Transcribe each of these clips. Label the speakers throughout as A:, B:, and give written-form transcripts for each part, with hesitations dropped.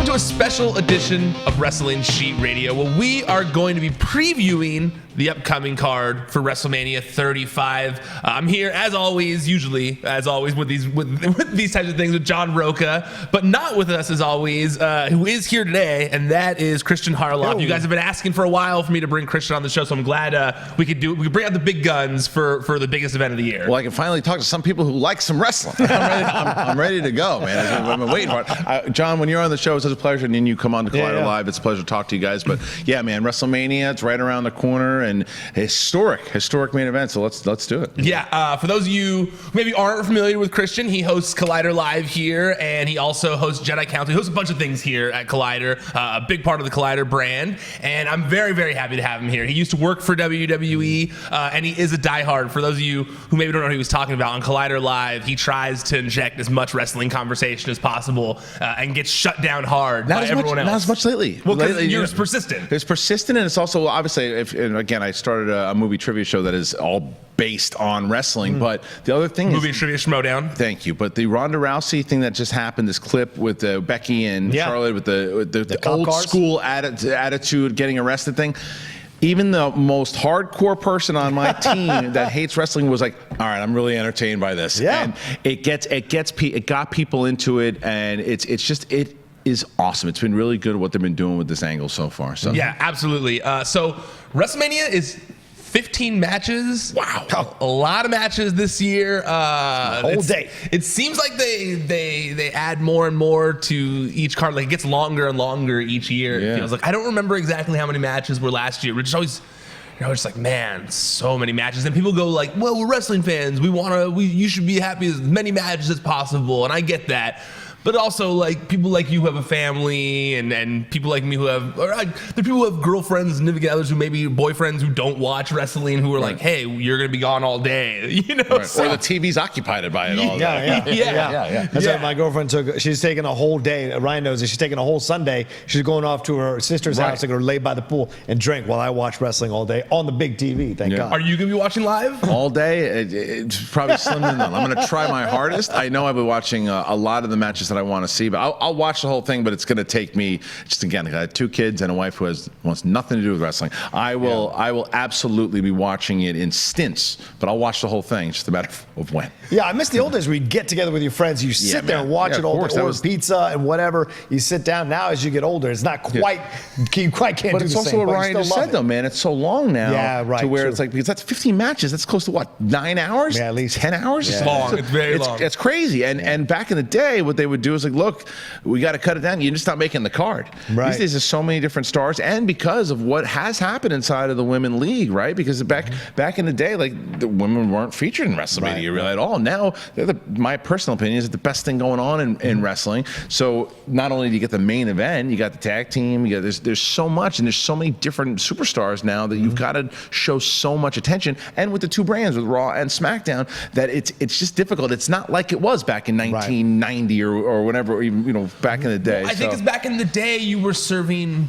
A: to a special edition of Wrestling Sheet Radio where we are going to be previewing the upcoming card for WrestleMania 35. I'm here, as always, with these types of things with John Rocha, but not with us, as always, who is here today, and that is Kristian Harloff.
B: Oh.
A: You guys have been asking for a while for me to bring Kristian on the show, so I'm glad we could bring out the big guns for the biggest event of the year.
B: Well, I can finally talk to some people who like some wrestling. I'm ready to go, man. I've been waiting for it. John, when you're on the show, it's such a pleasure, and then you come on to Collider Live. It's a pleasure to talk to you guys. But yeah, man, WrestleMania, it's right around the corner, and historic main event. So let's do it.
A: Yeah, for those of you who maybe aren't familiar with Kristian, he hosts Collider Live here, and he also hosts Jedi Council. He hosts a bunch of things here at Collider, a big part of the Collider brand, and I'm very, very happy to have him here. He used to work for WWE, and he is a diehard. For those of you who maybe don't know what he was talking about, on Collider Live, he tries to inject as much wrestling conversation as possible and gets shut down hard by everyone else.
B: Not as much lately.
A: Well, because you're persistent.
B: It's persistent, and it's also, obviously, and again, I started a movie trivia show that is all based on wrestling, but the other thing
A: Movie Trivia Schmoedown.
B: Thank you. But the Ronda Rousey thing that just happened, this clip with Becky and Charlotte with the old school attitude, getting arrested thing, even the most hardcore person on my team that hates wrestling was like, all right, I'm really entertained by this.
C: Yeah.
B: And it got people into it, and it is awesome. It's been really good what they've been doing with this angle so far. So
A: yeah, absolutely. So WrestleMania is 15 matches.
B: Wow.
A: A lot of matches this year.
C: Whole day.
A: It seems like they add more and more to each card. Like, it gets longer and longer each year.
B: Yeah.
A: It feels like. I don't remember exactly how many matches were last year. We're just always, it's like, man, so many matches. And people go like, well, we're wrestling fans. You should be happy as many matches as possible. And I get that. But also, like, people like you who have a family, and people like me who have, there are people who have girlfriends, significant others who maybe boyfriends who don't watch wrestling, who are like, hey, you're going to be gone all day,
B: Right. So, or the TV's occupied by it all day.
C: Yeah. That's what my girlfriend took. She's taking a whole day. Ryan knows that she's taking a whole Sunday. She's going off to her sister's house to go lay by the pool and drink while I watch wrestling all day on the big TV. Thank God.
A: Are you going to be watching live?
B: All day? It's probably slim to none. I'm going to try my hardest. I know I've been watching a lot of the matches that I want to see, but I'll watch the whole thing, but it's going to take me, just again, I have 2 kids and a wife who wants nothing to do with wrestling. I will absolutely be watching it in stints, but I'll watch the whole thing. It's just a matter of when.
C: Yeah, I miss the old days where you'd get together with your friends, you sit there and watch it all day, order pizza and whatever. You sit down. Now, as you get older, it's not quite, you quite can't
B: but
C: do the same.
B: But it's also what Ryan just said, though, man. It's so long now to where it's like, because that's 15 matches. That's close to what, 9 hours?
C: Yeah, at least
B: 10 hours?
A: It's long. It's very long.
B: It's crazy. And back in the day, what they would do is like, look, we got to cut it down. You're just not making the card.
C: Right.
B: These days, there's so many different stars, and because of what has happened inside of the women league, right? Because back in the day, like, the women weren't featured in WrestleMania really at all. Now, my personal opinion is the best thing going on in wrestling. So not only do you get the main event, you got the tag team. There's so much, and there's so many different superstars now that you've got to show so much attention. And with the 2 brands, with Raw and SmackDown, that it's just difficult. It's not like it was back in 1990 or whenever, or even back in the day.
A: I think it's back in the day you were serving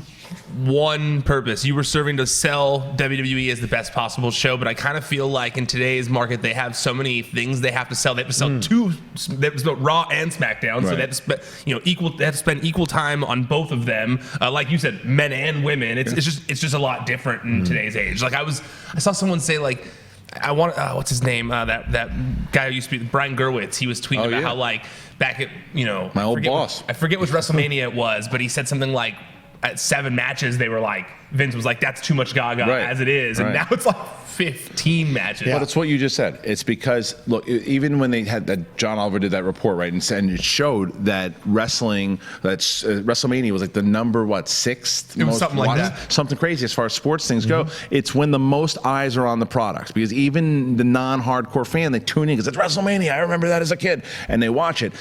A: one purpose. You were serving to sell WWE as the best possible show, but I kind of feel like in today's market they have so many things they have to sell. They have to sell they have to sell Raw and SmackDown, so they have to they have to spend equal time on both of them. Like you said, men and women. It's just a lot different in today's age. Like I saw someone say, like, I want what's his name? That guy who used to be Brian Gerwitz. He was tweeting about how, like, back at
B: my old boss.
A: I forget which WrestleMania it was, but he said something like, at 7 matches, they were like, Vince was like, that's too much Gaga as it is. And now it's like 15 matches.
B: But it's what you just said. It's because, look, even when they had that, John Oliver did that report, right, and it showed that WrestleMania was like the number, 6th?
A: It was something like that.
B: Something crazy as far as sports things go. It's when the most eyes are on the product, because even the non-hardcore fan, they tune in because it's WrestleMania. I remember that as a kid. And they watch it.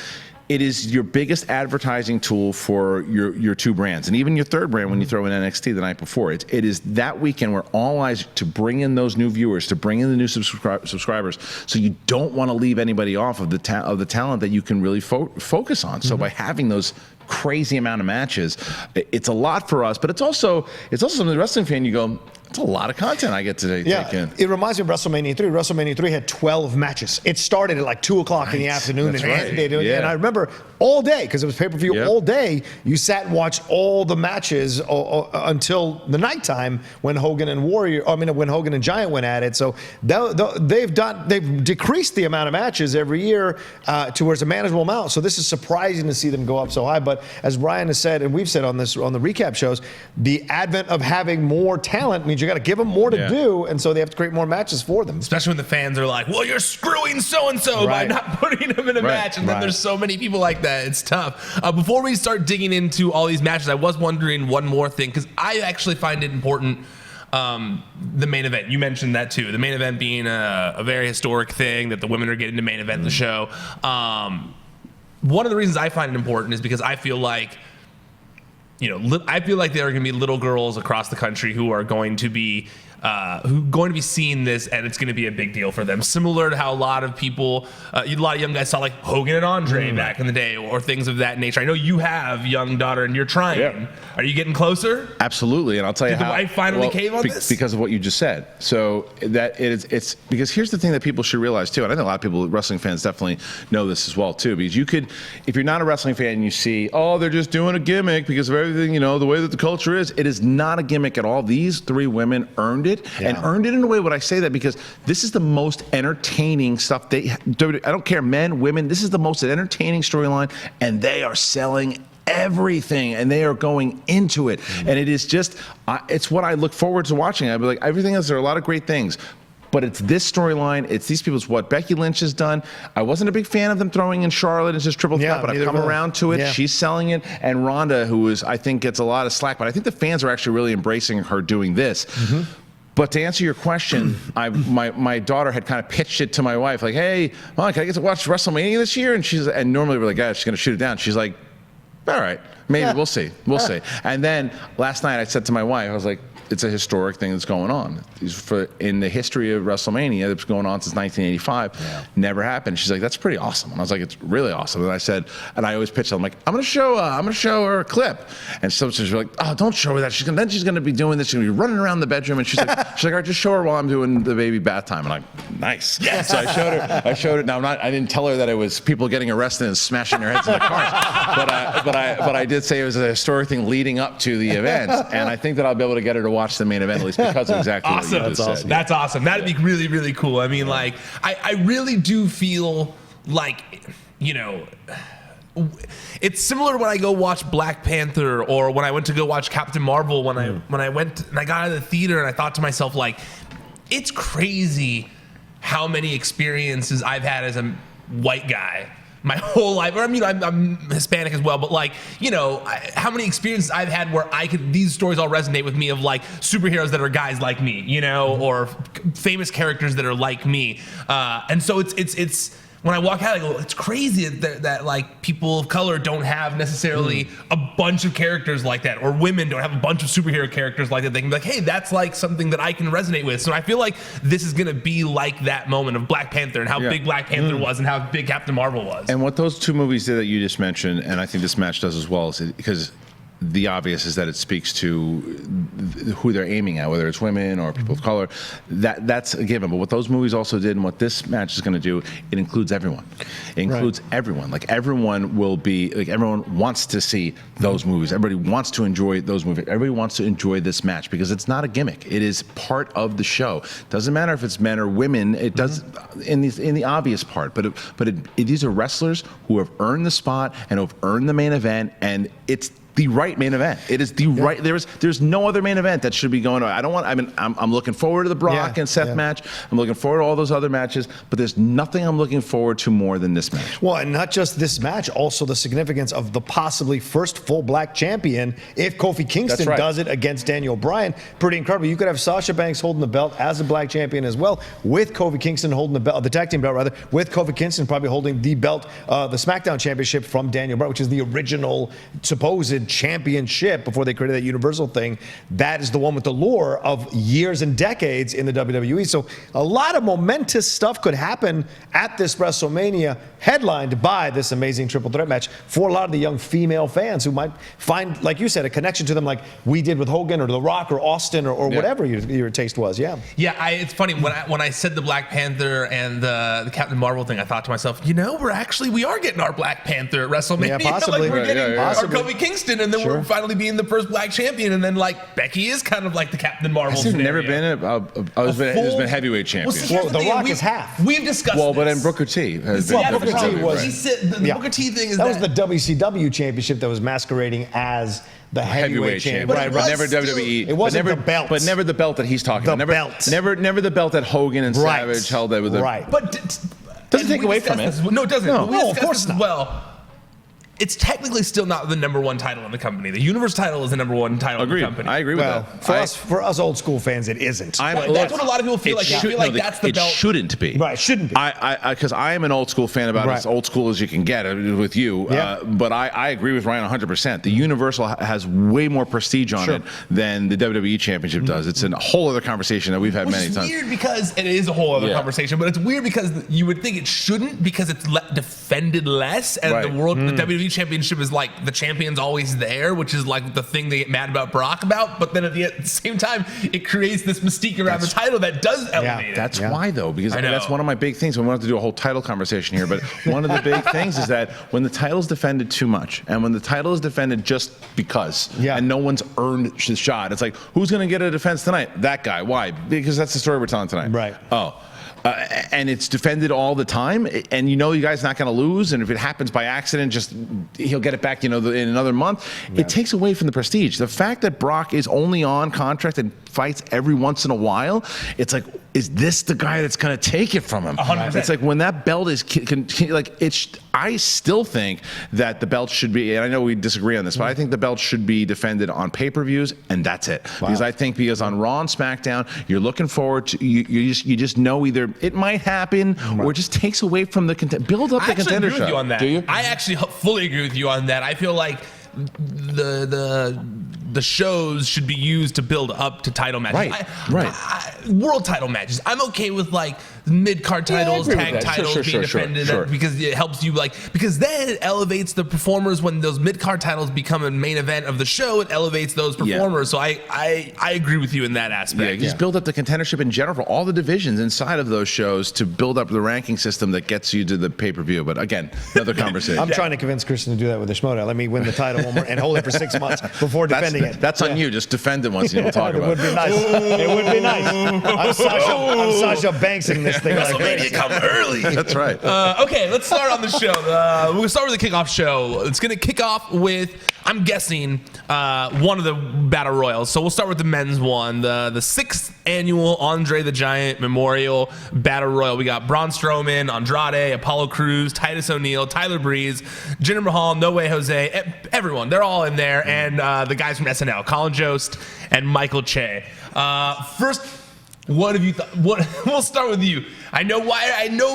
B: It is your biggest advertising tool for your 2 brands, and even your 3rd brand when you throw in NXT the night before. It is that weekend where all eyes to bring in those new viewers, to bring in the new subscribers. So you don't want to leave anybody off of the talent that you can really focus on. So by having those crazy amount of matches, it's a lot for us, but it's also something, the wrestling fan, you go, It's a lot of content I get to take in.
C: It reminds me of WrestleMania 3. WrestleMania 3 had 12 matches. It started at like 2 o'clock in the afternoon.
B: That's
C: and
B: right.
C: And I remember all day, because it was pay-per-view all day, you sat and watched all the matches until the nighttime when Hogan and when Hogan and Giant went at it. So they've decreased the amount of matches every year towards a manageable amount. So this is surprising to see them go up so high. But as Ryan has said, and we've said on the recap shows, the advent of having more talent means you got to give them more to do, and so they have to create more matches for them.
A: Especially when the fans are like, well, you're screwing so-and-so by not putting them in a match, and then there's so many people like that. It's tough. Before we start digging into all these matches, I was wondering one more thing, because I actually find it important, the main event. You mentioned that too. The main event being a very historic thing, that the women are getting to main event the show. One of the reasons I find it important is because I feel like there are going to be little girls across the country who are going to be seeing this, and it's going to be a big deal for them. Similar to how a lot of people, a lot of young guys saw like Hogan and Andre back in the day, or things of that nature. I know you have a young daughter, and you're trying. Yeah. Are you getting closer?
B: Absolutely, and I'll tell you how.
A: Did the wife finally cave on this?
B: Because of what you just said. So that it's because here's the thing that people should realize too, and I think a lot of people, wrestling fans, definitely know this as well too. Because you could, if you're not a wrestling fan, and you see, they're just doing a gimmick because of everything, the way that the culture is. It is not a gimmick at all. These 3 women earned it, and earned it in a way. When I say that, because this is the most entertaining stuff. I don't care, men, women. This is the most entertaining storyline, and they are selling everything, and they are going into it. And it is just, it's what I look forward to watching. I'd be like, everything else, there are a lot of great things, but it's this storyline. It's these people's, what Becky Lynch has done. I wasn't a big fan of them throwing in Charlotte as just triple threat, but I've come around to it. She's selling it. And Ronda, who I think gets a lot of slack, but I think the fans are actually really embracing her doing this. But to answer your question, my daughter had kind of pitched it to my wife, like, hey, Mom, can I get to watch WrestleMania this year? And normally we're like, she's going to shoot it down. She's like, all right, maybe we'll see. We'll see. And then last night I said to my wife, I was like, it's a historic thing that's going on. In the history of WrestleMania, that's going on since 1985, never happened. She's like, that's pretty awesome. And I was like, it's really awesome. And I said, and I always pitch, I'm like, I'm gonna show her a clip. And so she's like, don't show her that. She's gonna be doing this. She's gonna be running around the bedroom. And she's like, all right, just show her while I'm doing the baby bath time. And I'm like, nice. Yes. So I showed her. Now I didn't tell her that it was people getting arrested and smashing their heads in the cars. but I did say it was a historic thing leading up to the event. And I think that I'll be able to get her to watch the main event, at least because of exactly what you just said.
A: That's awesome. That'd be really, really cool. I mean, like, I really do feel like, it's similar to when I go watch Black Panther, or when I went to go watch Captain Marvel, when I went and I got out of the theater, and I thought to myself, like, it's crazy how many experiences I've had as a white guy my whole life. Or I'm Hispanic as well, but like, how many experiences I've had where these stories all resonate with me, of like superheroes that are guys like me, or famous characters that are like me. And so it's when I walk out, I go, it's crazy that like people of color don't have necessarily a bunch of characters like that, or women don't have a bunch of superhero characters like that. They can be like, hey, that's like something that I can resonate with. So I feel like this is going to be like that moment of Black Panther, and how big Black Panther was, and how big Captain Marvel was.
B: And what those 2 movies did that you just mentioned, and I think this match does as well, is because the obvious is that it speaks to who they're aiming at, whether it's women or people of color. That's a given. But what those movies also did, and what this match is going to do, it includes everyone. It includes everyone. Like, everyone will be, like, everyone wants to see those movies. Everybody wants to enjoy those movies. Everybody wants to enjoy this match, because it's not a gimmick. It is part of the show. Doesn't matter if it's men or women. It does in the obvious part. But these are wrestlers who have earned the spot and who have earned the main event, and it's the right main event. It is the right. There's no other main event that should be going on. I'm looking forward to the Brock and Seth match. I'm looking forward to all those other matches, but there's nothing I'm looking forward to more than this match.
C: Well, and not just this match, also the significance of the possibly first full black champion if Kofi Kingston does it against Daniel Bryan. Pretty incredible. You could have Sasha Banks holding the belt as a black champion as well, with Kofi Kingston holding the belt, the tag team belt rather, with Kofi Kingston probably holding the belt, the SmackDown championship from Daniel Bryan, which is the original supposed Championship before they created that Universal thing. That is the one with the lore of years and decades in the WWE. So a lot of momentous stuff could happen at this WrestleMania, headlined by this amazing triple threat match for a lot of the young female fans who might find, like you said, a connection to them like we did with Hogan or The Rock or Austin or whatever your taste was. Yeah.
A: Yeah, it's funny when I said the Black Panther and the Captain Marvel thing, I thought to myself, we are getting our Black Panther at WrestleMania.
C: Yeah, possibly.
A: Like we're getting our
C: Possibly.
A: Kofi Kingston, and then we're finally being the first Black champion, and then like Becky is kind of like the Captain Marvel.
B: Has never been has been heavyweight champion.
C: Well, The Rock is half.
A: We've discussed.
B: Well, but
A: this.
B: then Booker T. Has
C: Well,
B: been
C: Booker T was.
A: He said the Booker T thing is
C: that was the WCW championship that was masquerading as the heavyweight champion.
B: Right, but never WWE.
C: It wasn't
B: never,
C: the belt.
B: But never the belt that he's talking about. Never the belt that Hogan and Savage held. That with
A: But
B: doesn't take away from it.
A: No, it doesn't.
C: No, of course not.
A: Well, it's technically still not the number one title in the company. The Universe title is the number one title in the company.
B: I agree with that.
C: For us old school fans, it isn't.
A: That's what a lot of people feel like. They feel like that's the belt.
B: It shouldn't be.
C: Right, it shouldn't be.
B: Because I am an old school fan about as old school as you can get with you.
C: Yeah.
B: But I agree with Ryan 100%. The Universal has way more prestige on it than the WWE Championship does. It's a whole other conversation that we've had many times.
A: It's weird because it is a whole other conversation, but it's weird because you would think it shouldn't because it's defended less, and the WWE Championship is like the champion's always there, which is like the thing they get mad about Brock about. But then at the same time, it creates this mystique around the title that does elevate it.
B: That's why, though, because that's one of my big things. We wanted to do a whole title conversation here, but one of the big things is that when the title's defended too much, and when the title is defended just because, and no one's earned the shot, it's like, who's going to get a defense tonight? That guy. Why? Because that's the story we're telling tonight.
C: Right.
B: Oh. And it's defended all the time, and you guy's not going to lose. And if it happens by accident, he'll get it back, in another month. Yeah. It takes away from the prestige. The fact that Brock is only on contract and fights every once in a while, it's like, is this the guy that's going to take it from him?
A: 100%.
B: It's like when that belt is I still think that the belt should be, and I know we disagree on this, but I think the belt should be defended on pay-per-views, and that's it. Wow. Because on Raw and SmackDown, you're looking forward to, you just know either it might happen or it just takes away from the build up the contender show.
A: I actually agree with you on that.
B: Do you?
A: I actually fully agree with you on that. I feel like the shows should be used to build up to title matches. World title matches. I'm okay with like mid-card titles, tag titles being defended because it helps you because then it elevates the performers. When those mid-card titles become a main event of the show, it elevates those performers. So I agree with you in that aspect.
B: Just build up the contendership in general for all the divisions inside of those shows to build up the ranking system that gets you to the pay-per-view. But again, another conversation.
C: I'm trying to convince Kristian to do that with the Schmoedown. Let me win the title one more and hold it for 6 months before defending it.
B: That's on you. Just defend it once, and we'll talk about it.
C: It would be nice. It would be nice. I'm Sasha Banksing this thing.
A: WrestleMania come early.
B: That's right.
A: Okay, let's start on the show. We're going to start with the kickoff show. It's going to kick off with, I'm guessing, one of the Battle Royals. So we'll start with the men's one. The 6th annual Andre the Giant Memorial Battle Royal. We got Braun Strowman, Andrade, Apollo Crews, Titus O'Neil, Tyler Breeze, Jinder Mahal, No Way Jose, everyone. They're all in there. And the guys from SNL, Colin Jost and Michael Che. First, what have you thought? We'll start with you. I know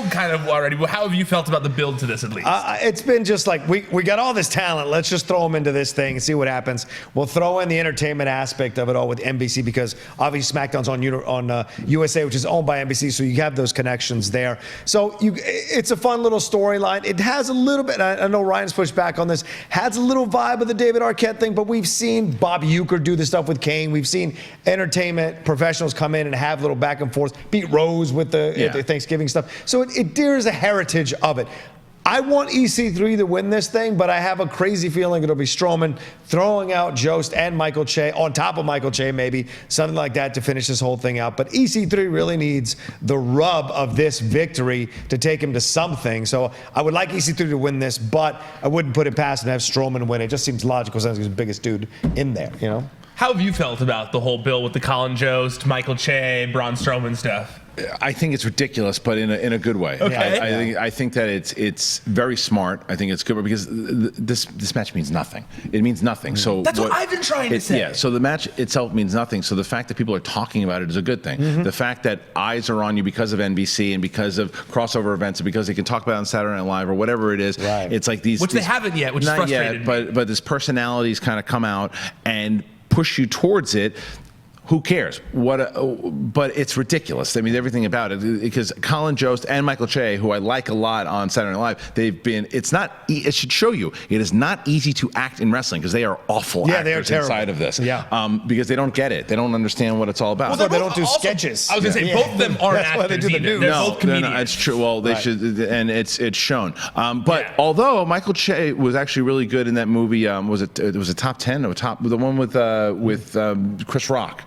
A: kind of already, but how have you felt about the build to this at least?
C: It's been just like, we got all this talent. Let's just throw them into this thing and see what happens. We'll throw in the entertainment aspect of it all with NBC because obviously SmackDown's on USA, which is owned by NBC, so you have those connections there. So it's a fun little storyline. It has a little bit, I know Ryan's pushed back on this, has a little vibe of the David Arquette thing, but we've seen Bob Uecker do this stuff with Kane. We've seen entertainment professionals come in and have little back and forth, beat Rose with the Thanksgiving stuff. So it dares the heritage of it. I want EC3 to win this thing, but I have a crazy feeling it'll be Strowman throwing out Jost and Michael Che, on top of Michael Che maybe, something like that to finish this whole thing out. But EC3 really needs the rub of this victory to take him to something. So I would like EC3 to win this, but I wouldn't put it past him to have Strowman win. It just seems logical since he's the biggest dude in there,
A: How have you felt about the whole bill with the Colin Jost, Michael Che, Braun Strowman stuff?
B: I think it's ridiculous, but in a good way.
A: Okay.
B: I think that it's very smart. I think it's good because this match means nothing. It means nothing. So
A: that's what I've been trying to say.
B: Yeah. So the match itself means nothing. So the fact that people are talking about it is a good thing. The fact that eyes are on you because of NBC and because of crossover events and because they can talk about it on Saturday Night Live or whatever it is.
C: Right.
B: It's like these,
A: they haven't yet, which is
B: not
A: frustrating.
B: yet, but this personalities kind of come out and push you towards it. Who cares? But it's ridiculous. I mean, everything about it, because Colin Jost and Michael Che, who I like a lot on Saturday Night Live, it should show you, it is not easy to act in wrestling because they are awful actors inside of this.
C: Yeah.
B: Because they don't get it. They don't understand what it's all about.
C: Well, they don't do sketches.
A: I was going to say, both of them aren't
C: That's why they
A: actors
C: do the
A: either.
C: news.
A: They're both comedians.
B: No, it's true. Well, they should, and it's shown. But although Michael Che was actually really good in that movie, it was a top 10 or the one with Chris Rock.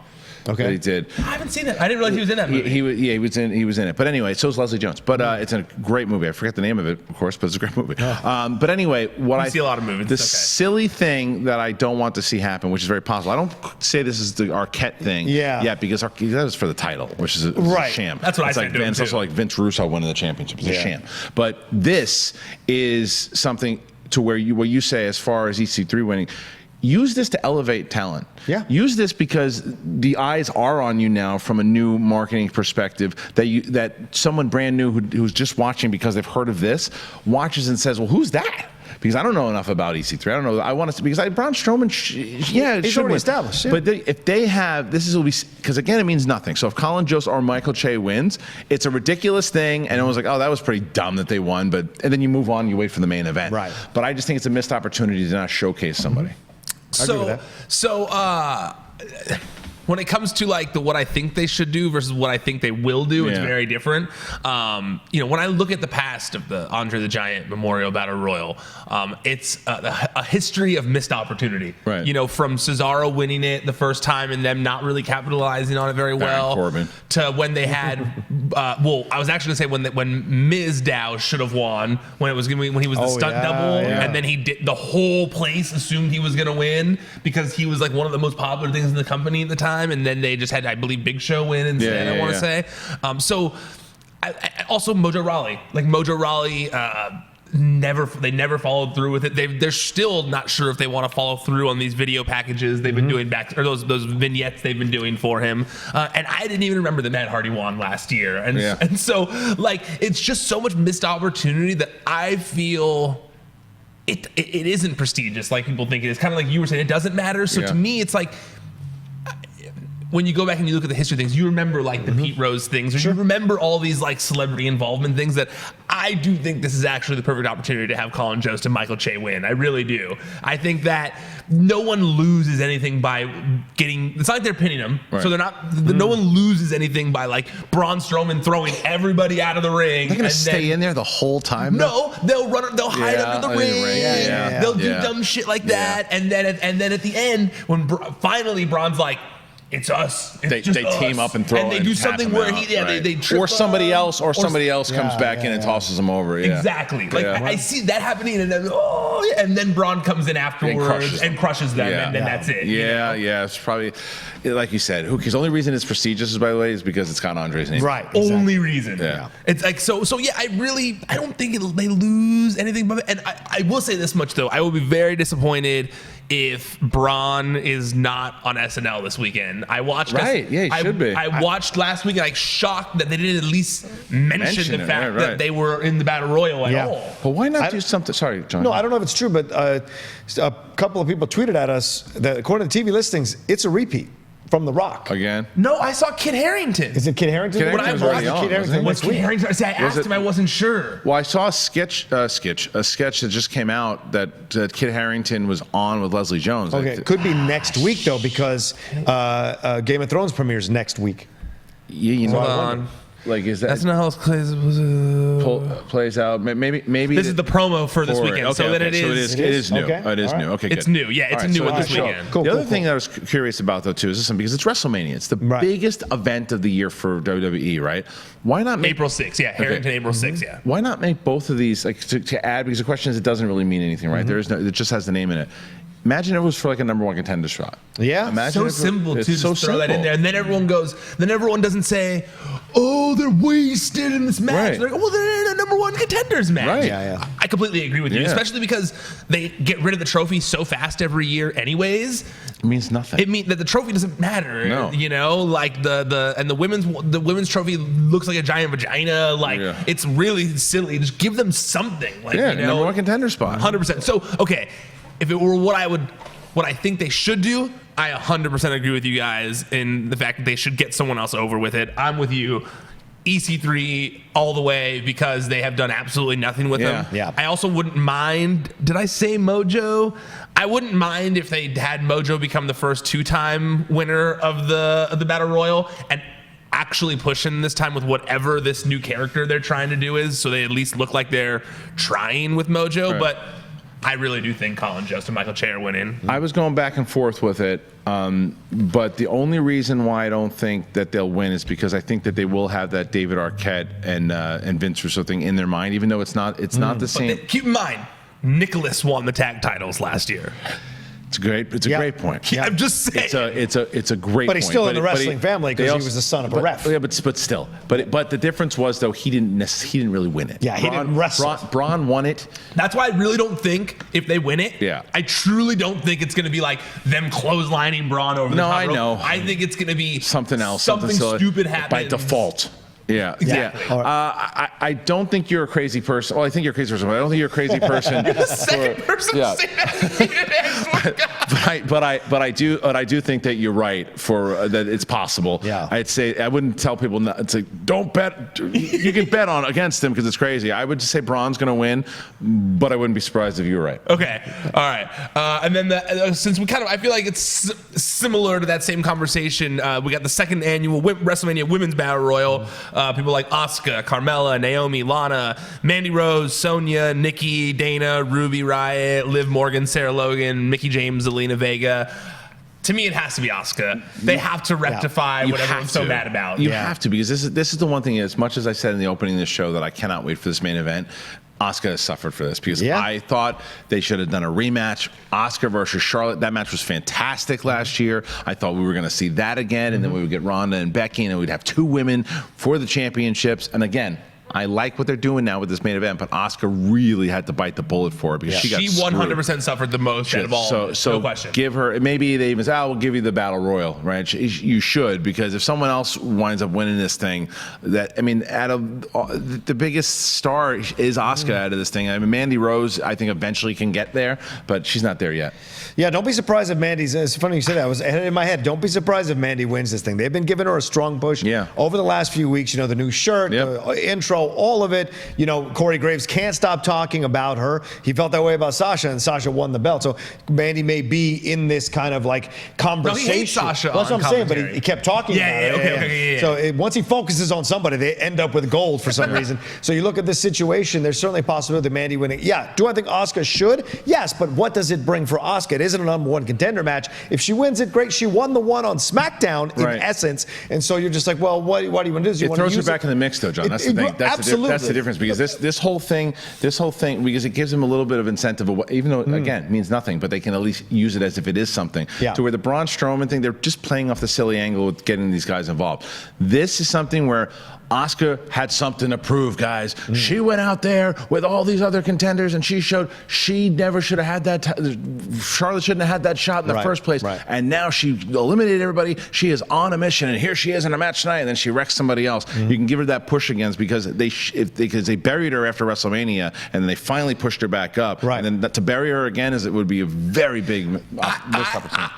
C: Okay.
B: That he did.
A: I haven't seen it. I didn't realize he was in that movie.
B: He was in it. But anyway, so is Leslie Jones. But it's a great movie. I forget the name of it, of course, but it's a great movie. But anyway, I
A: see a lot of movies.
B: The silly thing that I don't want to see happen, which is very possible. I don't say this is the Arquette thing.
C: Yeah.
B: Because that was for the title, which is a sham.
A: That's what
B: it's
A: I
B: like,
A: said.
B: And it's also like Vince Russo winning the championship. It's a sham. But this is something to where what you say as far as EC3 winning. Use this to elevate talent.
C: Yeah.
B: Use this because the eyes are on you now from a new marketing perspective. That someone brand new who's just watching because they've heard of this watches and says, "Well, who's that?" Because I don't know enough about EC3. I don't know. I want to because Braun Strowman.
C: He's already established. Yeah.
B: But if they have will be because again it means nothing. So if Colin Jost or Michael Che wins, it's a ridiculous thing, and it was like, oh, that was pretty dumb that they won. And then you move on, you wait for the main event.
C: Right.
B: But I just think it's a missed opportunity to not showcase somebody.
A: When it comes to like what I think they should do versus what I think they will do, it's very different. When I look at the past of the Andre the Giant Memorial Battle Royal, it's a history of missed opportunity.
B: Right.
A: From Cesaro winning it the first time and them not really capitalizing on it very well,
B: Corbin.
A: to when they had. I was actually going to say when Miz Dow should have won when he was the stunt double, and then he did the whole place assumed he was going to win because he was like one of the most popular things in the company at the time. And then they just had, I believe, Big Show win instead. I want to say. Also Mojo Rawley, never followed through with it. They're still not sure if they want to follow through on these video packages they've been doing back, or those vignettes they've been doing for him. And I didn't even remember that Matt Hardy won last year. And so it's just so much missed opportunity that I feel. It isn't prestigious like people think it is. Kind of like you were saying, it doesn't matter. So to me, it's like. When you go back and you look at the history of things, you remember the Pete Rose things, or you remember all these celebrity involvement things that I do think this is actually the perfect opportunity to have Colin Jost and Michael Che win. I really do. I think that no one loses anything by getting. It's not like they're pinning them, so they're not. No one loses anything by Braun Strowman throwing everybody out of the ring.
B: They're gonna stay in there the whole time.
A: No, they'll run. They'll hide under the ring. They'll do dumb shit like that, and then at the end when finally Braun's like. It's us.
B: They team up and throw,
A: and they do something where they trip
B: or somebody else comes back in and tosses them over. Yeah.
A: Exactly. I see that happening, and then Braun comes in afterwards and crushes them, and then that's it.
B: Yeah. It's probably like you said. Who? Because the only reason it's prestigious, by the way, is because it's got Andre's name.
A: Right. Exactly. Only reason. Yeah. It's like so. Yeah. I don't think they lose anything. And I will say this much though. I will be very disappointed if Braun is not on SNL this weekend. I watched.
B: Right. Yeah, he should be.
A: I watched last week, shocked that they didn't at least mention the fact that they were in the Battle Royal at all.
B: Well, why not do something? Sorry, John.
C: No, I don't know if it's true, but a couple of people tweeted at us that according to TV listings, it's a repeat from The Rock.
B: Again?
A: No, I saw Kit Harington.
C: Is it Kit Harington?
B: Kit Harington's already on,
C: Kit Harington
A: What's Kit Harington? See, I asked him. I wasn't sure.
B: Well, I saw a sketch that just came out that Kit Harington was on with Leslie Jones.
C: Okay, could be next week though because Game of Thrones premieres next week.
B: Yeah, you know.
A: Hold on.
B: Is that?
A: That's not how it
B: plays out. Maybe.
A: This is the promo for this weekend. So that it is
B: new.
C: Okay.
B: It is new. Okay, good.
A: It's new. Yeah, it's a new one this weekend.
C: Cool,
B: the other thing that I was curious about though too is this one because it's WrestleMania. It's the biggest event of the year for WWE, right? Why not make
A: April 6th? Yeah, Harrington April 6th. Yeah.
B: Why not make both of these to add? Because the question is, it doesn't really mean anything, right? There is no. It just has the name in it. Imagine it was for like a number one contender shot.
C: Yeah.
B: Imagine
A: So
B: if
A: simple to
B: it's
A: just
B: so
A: throw that in
B: simple.
A: there, and then everyone doesn't say, "Oh, they're wasted in this match."
B: Right.
A: They're like, "Well, they're in a number one contenders match."
B: Right.
C: Yeah.
A: I completely agree with you,
B: Yeah.
A: especially because they get rid of the trophy so fast every year, anyways.
B: It means nothing.
A: It means that the trophy doesn't matter.
B: No.
A: You know, like the women's trophy looks like a giant vagina. Like
B: Yeah.
A: it's really silly. Just give them something. Like
B: yeah,
A: you know,
B: number one contender spot.
A: 100%. So, okay, if it were what I think they should do, I 100% agree with you guys in the fact that they should get someone else over with it. I'm with you. EC3 all the way because they have done absolutely nothing with
B: Yeah.
A: them.
C: Yeah.
A: I also wouldn't mind, did I say Mojo? I wouldn't mind if they had Mojo become the first 2-time winner of the Battle Royal and actually push him this time with whatever this new character they're trying to do is, so they at least look like they're trying with Mojo.
B: Right.
A: But I really do think Colin, Jost, and Michael Che are winning.
B: I was going back and forth with it, but the only reason why I don't think that they'll win is because I think that they will have that David Arquette and Vince Russo thing in their mind, even though it's not the
A: But
B: same.
A: keep in mind, Nicholas won the tag titles last year.
B: It's a great point.
A: Yeah, I'm just saying.
B: It's a great point.
C: But he's still in the wrestling family because he
B: also-
C: was the son of a ref.
B: Yeah, but still. But the difference was, though, he didn't really win it.
C: Yeah, he didn't wrestle.
B: Braun won it.
A: That's why I really don't think if they win it,
B: Yeah.
A: I truly don't think it's going to be like them closelining Braun over the
B: No,
A: top
B: I
A: rope.
B: know.
A: I think it's going to be
B: Something else.
A: Something
B: silly
A: stupid happens.
B: by default. Yeah,
A: Exactly.
B: yeah.
C: All right.
B: I don't think you're a crazy person. Well, I think you're a crazy person, but I don't think you're a crazy person.
A: The second person
B: yeah.
A: to say that.
B: But I do think that you're right for that it's possible.
C: Yeah.
B: I'd say I wouldn't tell people not, it's like don't bet. You can bet on against him because it's crazy. I would just say Braun's going to win, but I wouldn't be surprised if you were right.
A: Okay, all right. And then since I feel like it's similar to that same conversation. We got the second annual WrestleMania Women's Battle Royal. People like Asuka, Carmella, Naomi, Lana, Mandy Rose, Sonya, Nikki, Dana, Ruby Riott, Liv Morgan, Sarah Logan, Mickie James, Zelina Vega. To me, it has to be Asuka. They have to rectify
B: You
A: what
B: have
A: everyone's so
B: to.
A: mad about.
B: You have to, because this is the one thing. As much as I said in the opening of this show that I cannot wait for this main event, Asuka has suffered for this because I thought they should have done a rematch. Asuka versus Charlotte. That match was fantastic last year. I thought we were going to see that again, and then we would get Ronda and Becky, and we'd have two women for the championships. And again, I like what they're doing now with this main event, but Asuka really had to bite the bullet for it because she got
A: She
B: screwed.
A: 100% suffered the most out of all.
B: So
A: no question.
B: give her, maybe they even say, we'll give you the Battle Royal, right? You should, because if someone else winds up winning this thing, out of the biggest star is Asuka out of this thing. I mean, Mandy Rose, I think eventually can get there, but she's not there yet.
C: Yeah, don't be surprised if Mandy's. It's funny you said that. I was in my head. Don't be surprised if Mandy wins this thing. They've been giving her a strong push over the last few weeks. You know, the new shirt, the intro, all of it. You know, Corey Graves can't stop talking about her. He felt that way about Sasha, and Sasha won the belt. So Mandy may be in this kind of like conversation.
A: No, he hates Sasha.
C: Well, that's what I'm saying, but he kept talking about it.
A: Okay.
C: So once he focuses on somebody, they end up with gold for some reason. So you look at this situation, there's certainly a possibility of Mandy winning. Yeah, do I think Asuka should? Yes, but what does it bring for Asuka? It isn't a number one contender match. If she wins it, great. She won the one on SmackDown in essence, and so you're just like, well, what do you want to do?
B: It throws her back in the mix, though, John. That's the thing. That's the difference, because this whole thing, because it gives them a little bit of incentive, even though again it means nothing, but they can at least use it as if it is something. To where the Braun Strowman thing, they're just playing off the silly angle with getting these guys involved. This is something where Asuka had something to prove, guys. She went out there with all these other contenders, and she showed she never should have had that. Charlotte shouldn't have had that shot in the first place. And now she eliminated everybody. She is on a mission, and here she is in a match tonight, and then she wrecks somebody else. You can give her that push again because they buried her after WrestleMania, and then they finally pushed her back up. And then to bury her again would be a very big missed opportunity.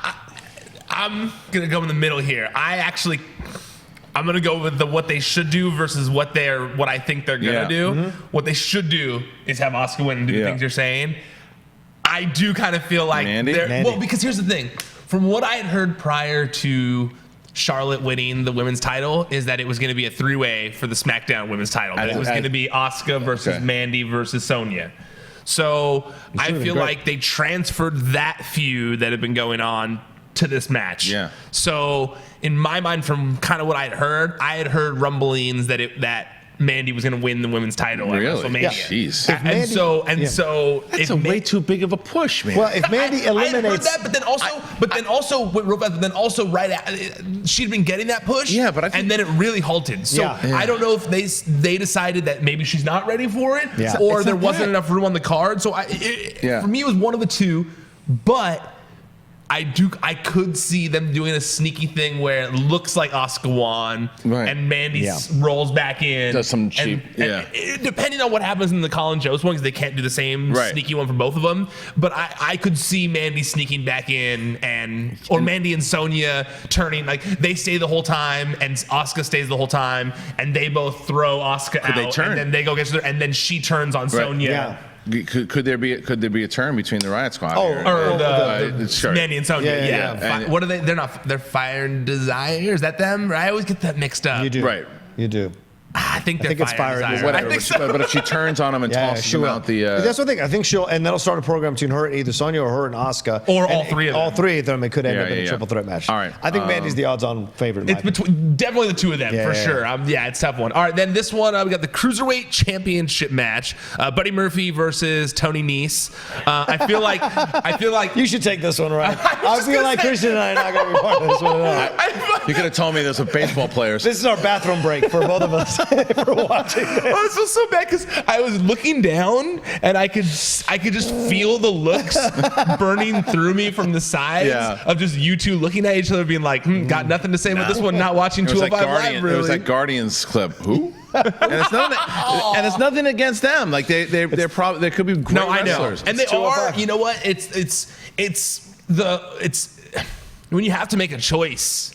A: I'm gonna go in the middle here. I'm gonna go with what they should do versus what I think they're gonna do. What they should do is have Asuka win and do the things you're saying. I do kind of feel like well, because here's the thing. From what I had heard prior to Charlotte winning the women's title, is that it was going to be a three-way for the SmackDown women's title. That it was going to be Asuka versus Mandy versus Sonya. So I feel like they transferred that feud that had been going on to this match. So in my mind, from kind of what I had heard rumblings that Mandy was going to win the women's title at WrestleMania.
B: Yeah. Jeez.
A: So
B: that's way too big of a push, man.
C: Well, if Mandy eliminates
A: I heard that, but then also right at, she'd been getting that push, and then it really halted. So I don't know if they decided that maybe she's not ready for it, or there wasn't enough room on the card. So for me, it was one of the two, but I could see them doing a sneaky thing where it looks like Asuka won, and Mandy rolls back in.
B: Does some cheap,
A: and depending on what happens in the Colin Jost one, because they can't do the same sneaky one for both of them. But I could see Mandy sneaking back in, or Mandy and Sonya turning, like they stay the whole time, and Asuka stays the whole time, and they both throw Asuka out, and then they go get her, and then she turns on Sonya.
B: Yeah. Could there be a turn between the Riot Squad?
A: The Mandy and Sonya. What are they? They're Fire and Desire. Is that them? I always get that mixed up.
C: You do.
B: Right.
C: You do.
A: I think
C: it's Fire and Desire.
B: Whatever.
A: I think so.
B: But if she turns on him and tosses him out the...
C: That's what I think. I think she'll... And that'll start a program between her, either Sonya or her and Asuka.
A: Or all three of them.
C: All three of them. It could end up in a triple threat match.
B: All right.
C: I think Mandy's the odds-on favorite.
A: It's definitely the two of them, for sure. It's a tough one. All right, then this one, we got the Cruiserweight Championship match. Buddy Murphy versus Tony Nese. I feel like...
C: You should take this one, right? I feel like Kristian and I are not going to be part of this one at all.
B: You could have told me there's some baseball players.
C: This is our bathroom break for both of us for watching this.
A: Oh, this was so bad because I was looking down and I could just feel the looks burning through me from the sides of just you two looking at each other being like, got nothing to say about this one, not watching 205 Live, really.
B: It was that Guardians clip. Who? and it's nothing against them. Like they're probably, they could be great wrestlers.
A: And they are, you know what? It's when you have to make a choice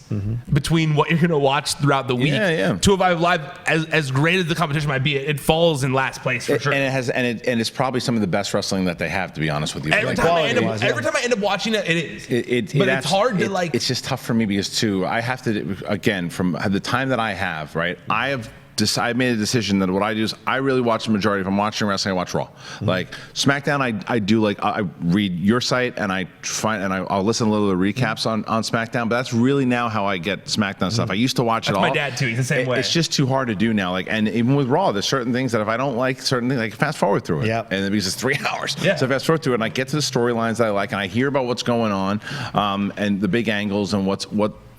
A: between what you're going to watch throughout the week. 205 Live, as great as the competition might be, it falls in last place for sure.
B: And it's probably some of the best wrestling that they have, to be honest with you.
A: Every time I end up watching it, it is. But it's hard to like.
B: It's just tough for me because too, I have to, again, from the time that I have, right, I made a decision that what I do is I really watch the majority. If I'm watching wrestling, I watch Raw. Like SmackDown, I do like I read your site and I'll listen to a little of the recaps on SmackDown. But that's really now how I get SmackDown stuff. I used to watch it all.
A: My dad too. He's the same way.
B: It's just too hard to do now. Like, and even with Raw, there's certain things that if I don't like certain things, I can fast forward through it. Yeah. And because it's 3 hours, so I fast forward through it and I get to the storylines that I like and I hear about what's going on and the big angles and what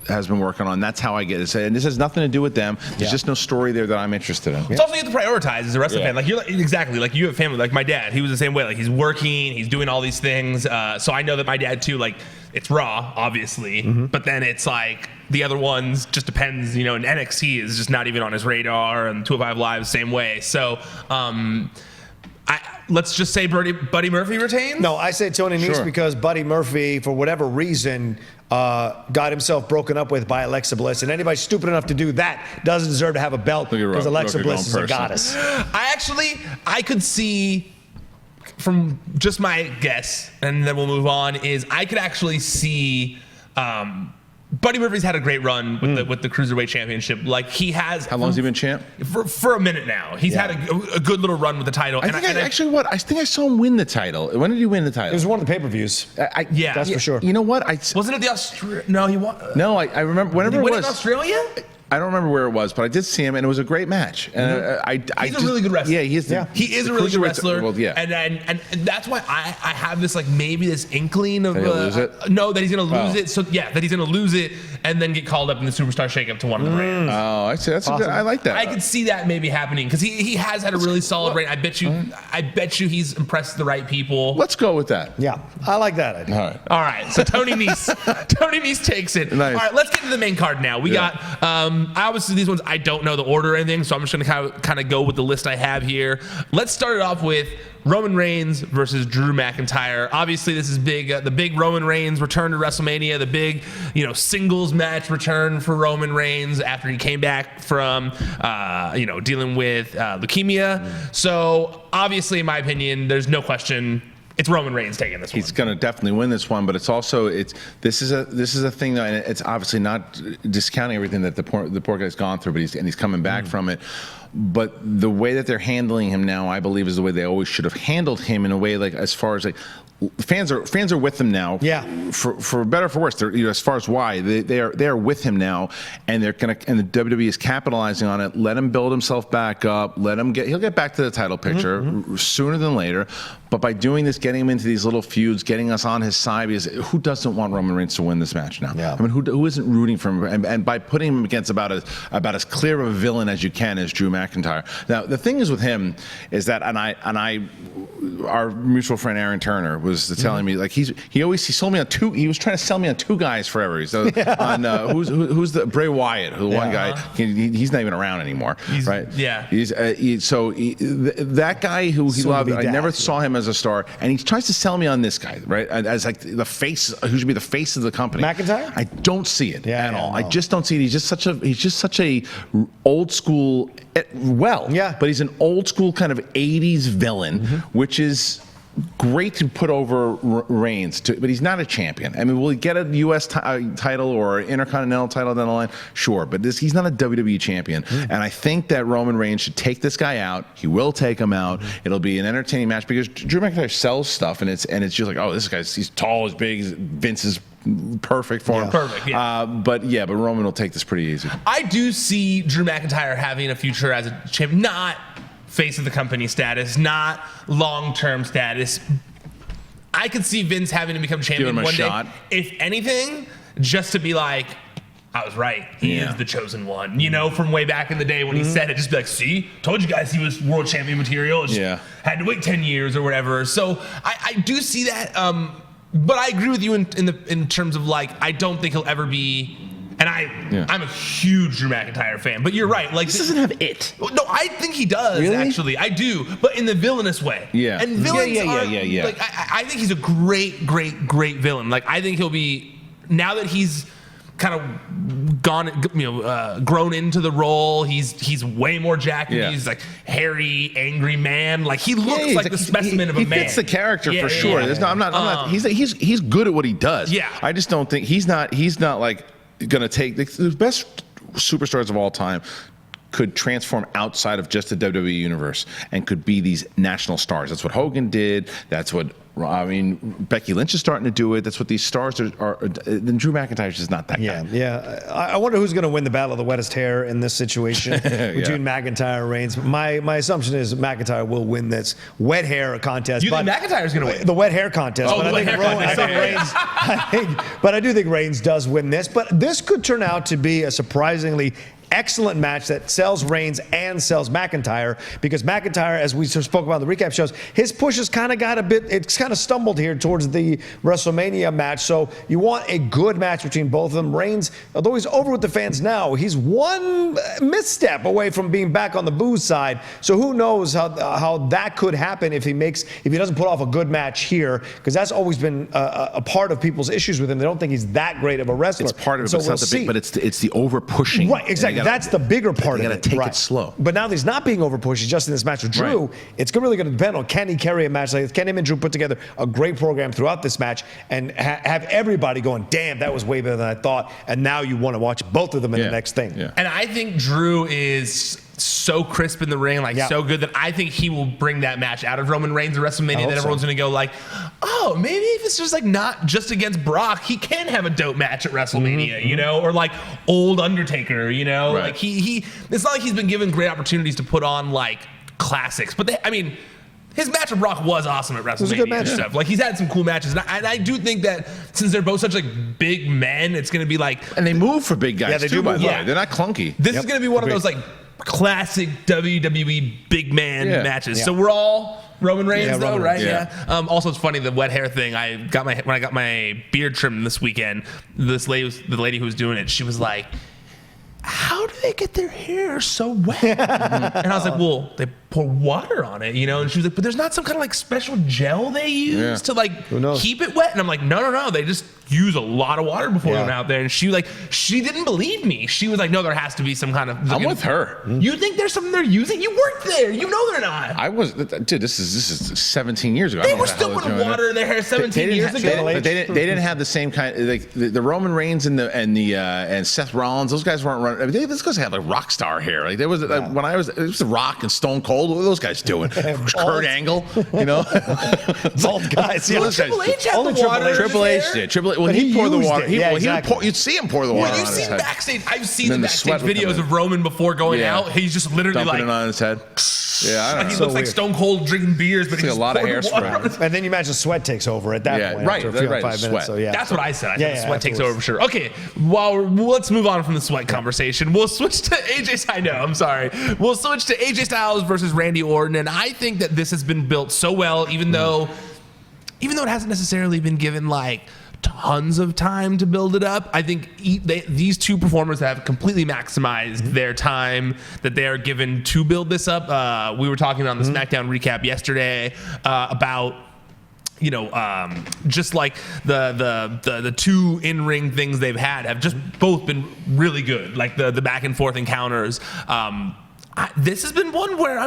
B: has been working on. That's how I get it. And this has nothing to do with them. There's just no story there that I'm interested in.
A: It's also you have to prioritize as a wrestling fan. Like exactly like you have family. Like my dad, he was the same way. Like he's working, he's doing all these things. So I know that my dad too. Like it's Raw, obviously, but then it's like the other ones just depends. You know, and NXT is just not even on his radar, and 205 Live the same way. So. Let's just say Buddy Murphy retains?
C: No, I say Tony Nese because Buddy Murphy, for whatever reason, got himself broken up with by Alexa Bliss. And anybody stupid enough to do that doesn't deserve to have a belt because Alexa Bliss is a goddess.
A: I could see, from just my guess, and then we'll move on, is I could actually see... Buddy Murphy's had a great run with the Cruiserweight Championship. Like he has.
B: How long has he been champ?
A: For a minute now. He's had a good little run with the title.
B: I think I saw him win the title. When did he win the title?
C: It was one of the pay-per-views. That's for sure.
B: You know what?
A: Wasn't it the Australia? No, he won.
B: No, I remember whenever it was.
A: Did he win in Australia?
B: I don't remember where it was, but I did see him, and it was a great match. And
A: he's a really good wrestler.
B: Yeah, he is
A: a really good wrestler.
B: Well,
A: and that's why I have this like maybe this inkling of
B: lose it?
A: No, that he's gonna lose it. So that he's gonna lose it and then get called up in the Superstar Shakeup to one of the brands.
B: Oh, I see. That's awesome. I like that.
A: I could see that maybe happening because he has had a really solid reign. I bet you he's impressed the right people.
B: Let's go with that.
C: Yeah, I like that idea.
B: All
A: right. So Tony Nese takes it.
B: Nice.
A: All right, let's get to the main card now. We got obviously these ones I don't know the order or anything, so I'm just gonna kind of go with the list I have here. Let's start it off with Roman Reigns versus Drew McIntyre. Obviously, this is big. The big Roman Reigns return to WrestleMania. The big, singles match return for Roman Reigns after he came back from, dealing with leukemia. So, obviously, in my opinion, there's no question. It's Roman Reigns taking this one.
B: He's going to definitely win this one, but it's also this is a thing though, and it's obviously not discounting everything that the poor guy's gone through, but he's coming back from it. But the way that they're handling him now, I believe, is the way they always should have handled him, in a way, like, as far as, like, fans are with him now.
C: Yeah.
B: For better or for worse, they're, as far as why they are with him now, and they're gonna, and the WWE is capitalizing on it. Let him build himself back up. He'll get back to the title picture sooner than later. But by doing this, getting him into these little feuds, getting us on his side, because who doesn't want Roman Reigns to win this match now?
C: Yeah.
B: I mean, who isn't rooting for him? And by putting him against about as clear of a villain as you can as Drew McIntyre. Now, the thing is with him is that, and our mutual friend Aaron Turner was telling me, like, he sold me on two. He was trying to sell me on two guys forever. He's on who's the Bray Wyatt, who one guy, he's not even around anymore, right?
A: Yeah.
B: That guy who he loved. I never saw him as a star, and he tries to sell me on this guy, right? As like the face, who should be the face of the company.
C: McIntyre?
B: I don't see it at all.
C: No.
B: I just don't see it. He's just such a old school. But he's an old school kind of 80s villain, which is great to put over Reigns, but he's not a champion. I mean, will he get a U.S. title or an Intercontinental title down the line? Sure, but he's not a WWE champion. And I think that Roman Reigns should take this guy out. He will take him out. It'll be an entertaining match, because Drew McIntyre sells stuff, and it's just like, oh, this guy's, he's tall, he's big, Vince is perfect for him.
A: Perfect, yeah.
B: But Roman will take this pretty easy.
A: I do see Drew McIntyre having a future as a champion, not face of the company status, not long-term status. I could see Vince having to become champion one day. If anything, just to be like, I was right. He is the chosen one. You know, from way back in the day when he said it, just be like, see, told you guys he was world champion material. Had to wait 10 years or whatever. So I do see that. But I agree with you in terms of, like, I don't think he'll ever be. And I'm a huge Drew McIntyre fan, but you're right. Like,
B: this doesn't have it.
A: No, I think he does.
B: Really?
A: Actually, I do, but in the villainous way.
B: Yeah.
A: And villains Like, I think he's a great villain. Like, I think he'll be, now that he's kind of grown into the role. He's way more jacked. He's like hairy, angry man. Like, he looks like the specimen of a man.
B: He fits the character for sure. I'm not. He's good at what he does.
A: Yeah.
B: I just don't think he's not like gonna take the best superstars of all time. Could transform outside of just the WWE universe and could be these national stars. That's what Hogan did. That's what, I mean, Becky Lynch is starting to do it. That's what these stars are. Then Drew McIntyre's just not that guy.
C: Yeah. I wonder who's going to win the battle of the wettest hair in this situation between McIntyre and Reigns. My assumption is McIntyre will win this wet hair contest.
A: You think McIntyre's going to win?
C: The wet hair contest.
A: Oh, the wet hair
C: contest. But I do think Reigns does win this. But this could turn out to be a surprisingly excellent match that sells Reigns and sells McIntyre, because McIntyre, as we spoke about in the recap shows, his push has kind of got it's kind of stumbled here towards the WrestleMania match. So you want a good match between both of them. Reigns, although he's over with the fans now, he's one misstep away from being back on the booze side. So who knows how that could happen if he doesn't put off a good match here, because that's always been a part of people's issues with him. They don't think he's that great of a wrestler.
B: It's part of it, so but it's the over pushing.
C: Right, exactly. That's the bigger part of it.
B: You got to take it slow.
C: But now that he's not being overpushed, he's just in this match with Drew. It's really going to depend on, can he carry a match like this? Can him and Drew put together a great program throughout this match and have everybody going, damn, that was way better than I thought. And now you want to watch both of them in the next thing.
B: Yeah.
A: And I think Drew is so crisp in the ring, so good, that I think he will bring that match out of Roman Reigns at WrestleMania, that everyone's going to go like, oh, maybe if it's just like not just against Brock, he can have a dope match at WrestleMania, you know, or like old Undertaker, you know, like he it's not like he's been given great opportunities to put on like classics, but his match with Brock was awesome at WrestleMania. It was a good match. Stuff. Like, he's had some cool matches. And I do think that since they're both such like big men, it's going to be like,
B: and they move for big guys too, by the way. They're not clunky.
A: This is going to be one of those like classic WWE big man matches. So we're all Roman Reigns, though, right? Yeah. Also, it's funny, the wet hair thing. When I got my beard trimmed this weekend, the lady who was doing it, she was like, how do they get their hair so wet? And I was like, well, they pour water on it, you know? And she was like, but there's not some kind of like special gel they use to like keep it wet. And I'm like, no. They just use a lot of water before they went out there. And she didn't believe me. She was like, no, there has to be some kind of.
B: I'm with her.
A: You think there's something they're using? You worked there. You know they're not.
B: I was, dude. This is 17 years ago.
A: They were still putting water in their hair 17 years ago.
B: But they didn't have the same kind. Like the Roman Reigns and Seth Rollins. Those guys weren't running. I mean, those guys had like rock star hair. Like there was when it was The Rock and Stone Cold. What were those guys doing? Kurt Angle, you know.
C: Bald guys. Yeah.
A: Triple H had the water.
B: Triple H did. Triple H. When he poured the water, you'd see him pour the water.
A: You've seen backstage. I've seen the backstage videos of Roman before going out. He's just literally
B: dumping
A: like
B: it on his head. Yeah, I don't know.
A: He looks like Stone Cold drinking beers, but he's
B: a lot of hairspray.
C: And then you imagine sweat takes over at that point.
B: Right.
C: After 5 minutes. So
A: that's what I said. I said sweat takes over for sure. Okay, let's move on from the sweat conversation. We'll switch to AJ. I know. I'm sorry. We'll switch to AJ Styles versus Randy Orton, and I think that this has been built so well, even though it hasn't necessarily been given like tons of time to build it up. I think these two performers have completely maximized their time that they are given to build this up. We were talking on the Smackdown recap yesterday about just like the two in-ring things they've had have just both been really good. Like the back and forth encounters. This has been one where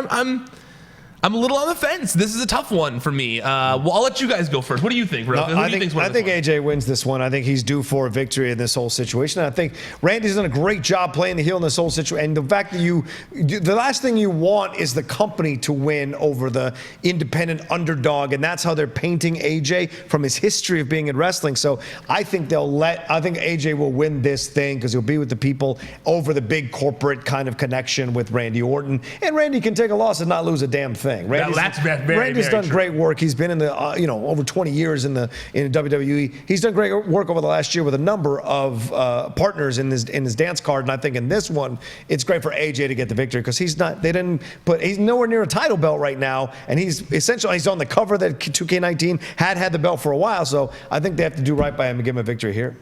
A: I'm a little on the fence. This is a tough one for me. Well, I'll let you guys go first. What do you think, Rocha?
C: I think AJ wins this one. I think he's due for a victory in this whole situation. I think Randy's done a great job playing the heel in this whole situation. And the fact that the last thing you want is the company to win over the independent underdog. And that's how they're painting AJ from his history of being in wrestling. So I think AJ will win this thing because he'll be with the people over the big corporate kind of connection with Randy Orton. And Randy can take a loss and not lose a damn thing. Randy's done great work. He's been in the over 20 years in WWE. He's done great work over the last year with a number of partners in his dance card. And I think in this one, it's great for AJ to get the victory because he's nowhere near a title belt right now, and he's on the cover that 2K19 had the belt for a while. So I think they have to do right by him and give him a victory here.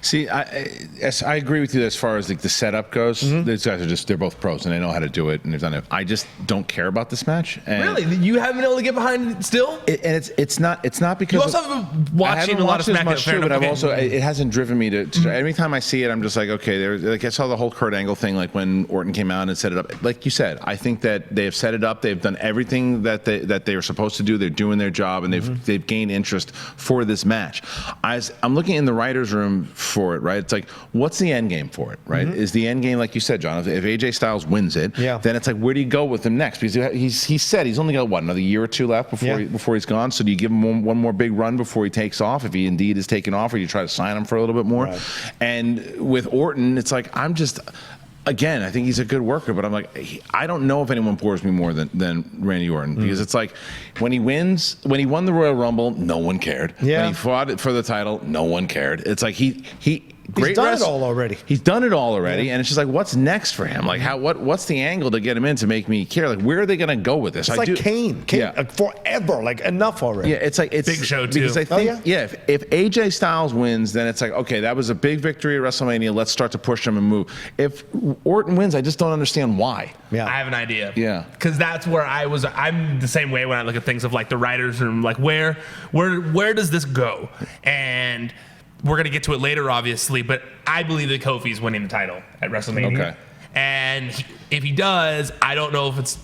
B: See, I agree with you as far as like the setup goes. These guys they're both pros and they know how to do it and they've done it. I just don't care about this match. And
A: really? You haven't been able to get behind it still?
B: It's not because
A: you also have been watching a lot of Smackdown.
B: But I've also it hasn't driven me to every time I see it, I'm just like, okay, like I saw the whole Kurt Angle thing, like when Orton came out and set it up. Like you said, I think that they have set it up. They've done everything that they were supposed to do. They're doing their job and they've gained interest for this match. I'm looking in the writers' room for it, right? It's like, what's the end game for it, right? Is the end game, like you said, John, if AJ Styles wins it, then it's like, where do you go with him next? Because he said he's only got, another year or two left before he's gone. So do you give him one more big run before he takes off, if he indeed is taking off, or you try to sign him for a little bit more? Right. And with Orton, it's like, again, I think he's a good worker, but I'm like, I don't know if anyone bores me more than Randy Orton, because it's like when he won the Royal Rumble, no one cared. Yeah. When he fought for the title, no one cared. It's like
C: He's done it all already.
B: He's done it all already, and it's just like, what's next for him? Like, what's the angle to get him in to make me care? Like, where are they going to go with this?
C: It's like Kane, like forever, like enough already.
B: Yeah, it's like Big
A: Show too.
B: Because I think, if AJ Styles wins, then it's like, okay, that was a big victory at WrestleMania. Let's start to push him and move. If Orton wins, I just don't understand why.
A: Yeah, I have an idea.
B: Yeah,
A: because that's where I'm the same way when I look at things of like the writers room, like where does this go? And we're going to get to it later, obviously, but I believe that Kofi's winning the title at WrestleMania.
B: Okay.
A: And if he does, I don't know if it's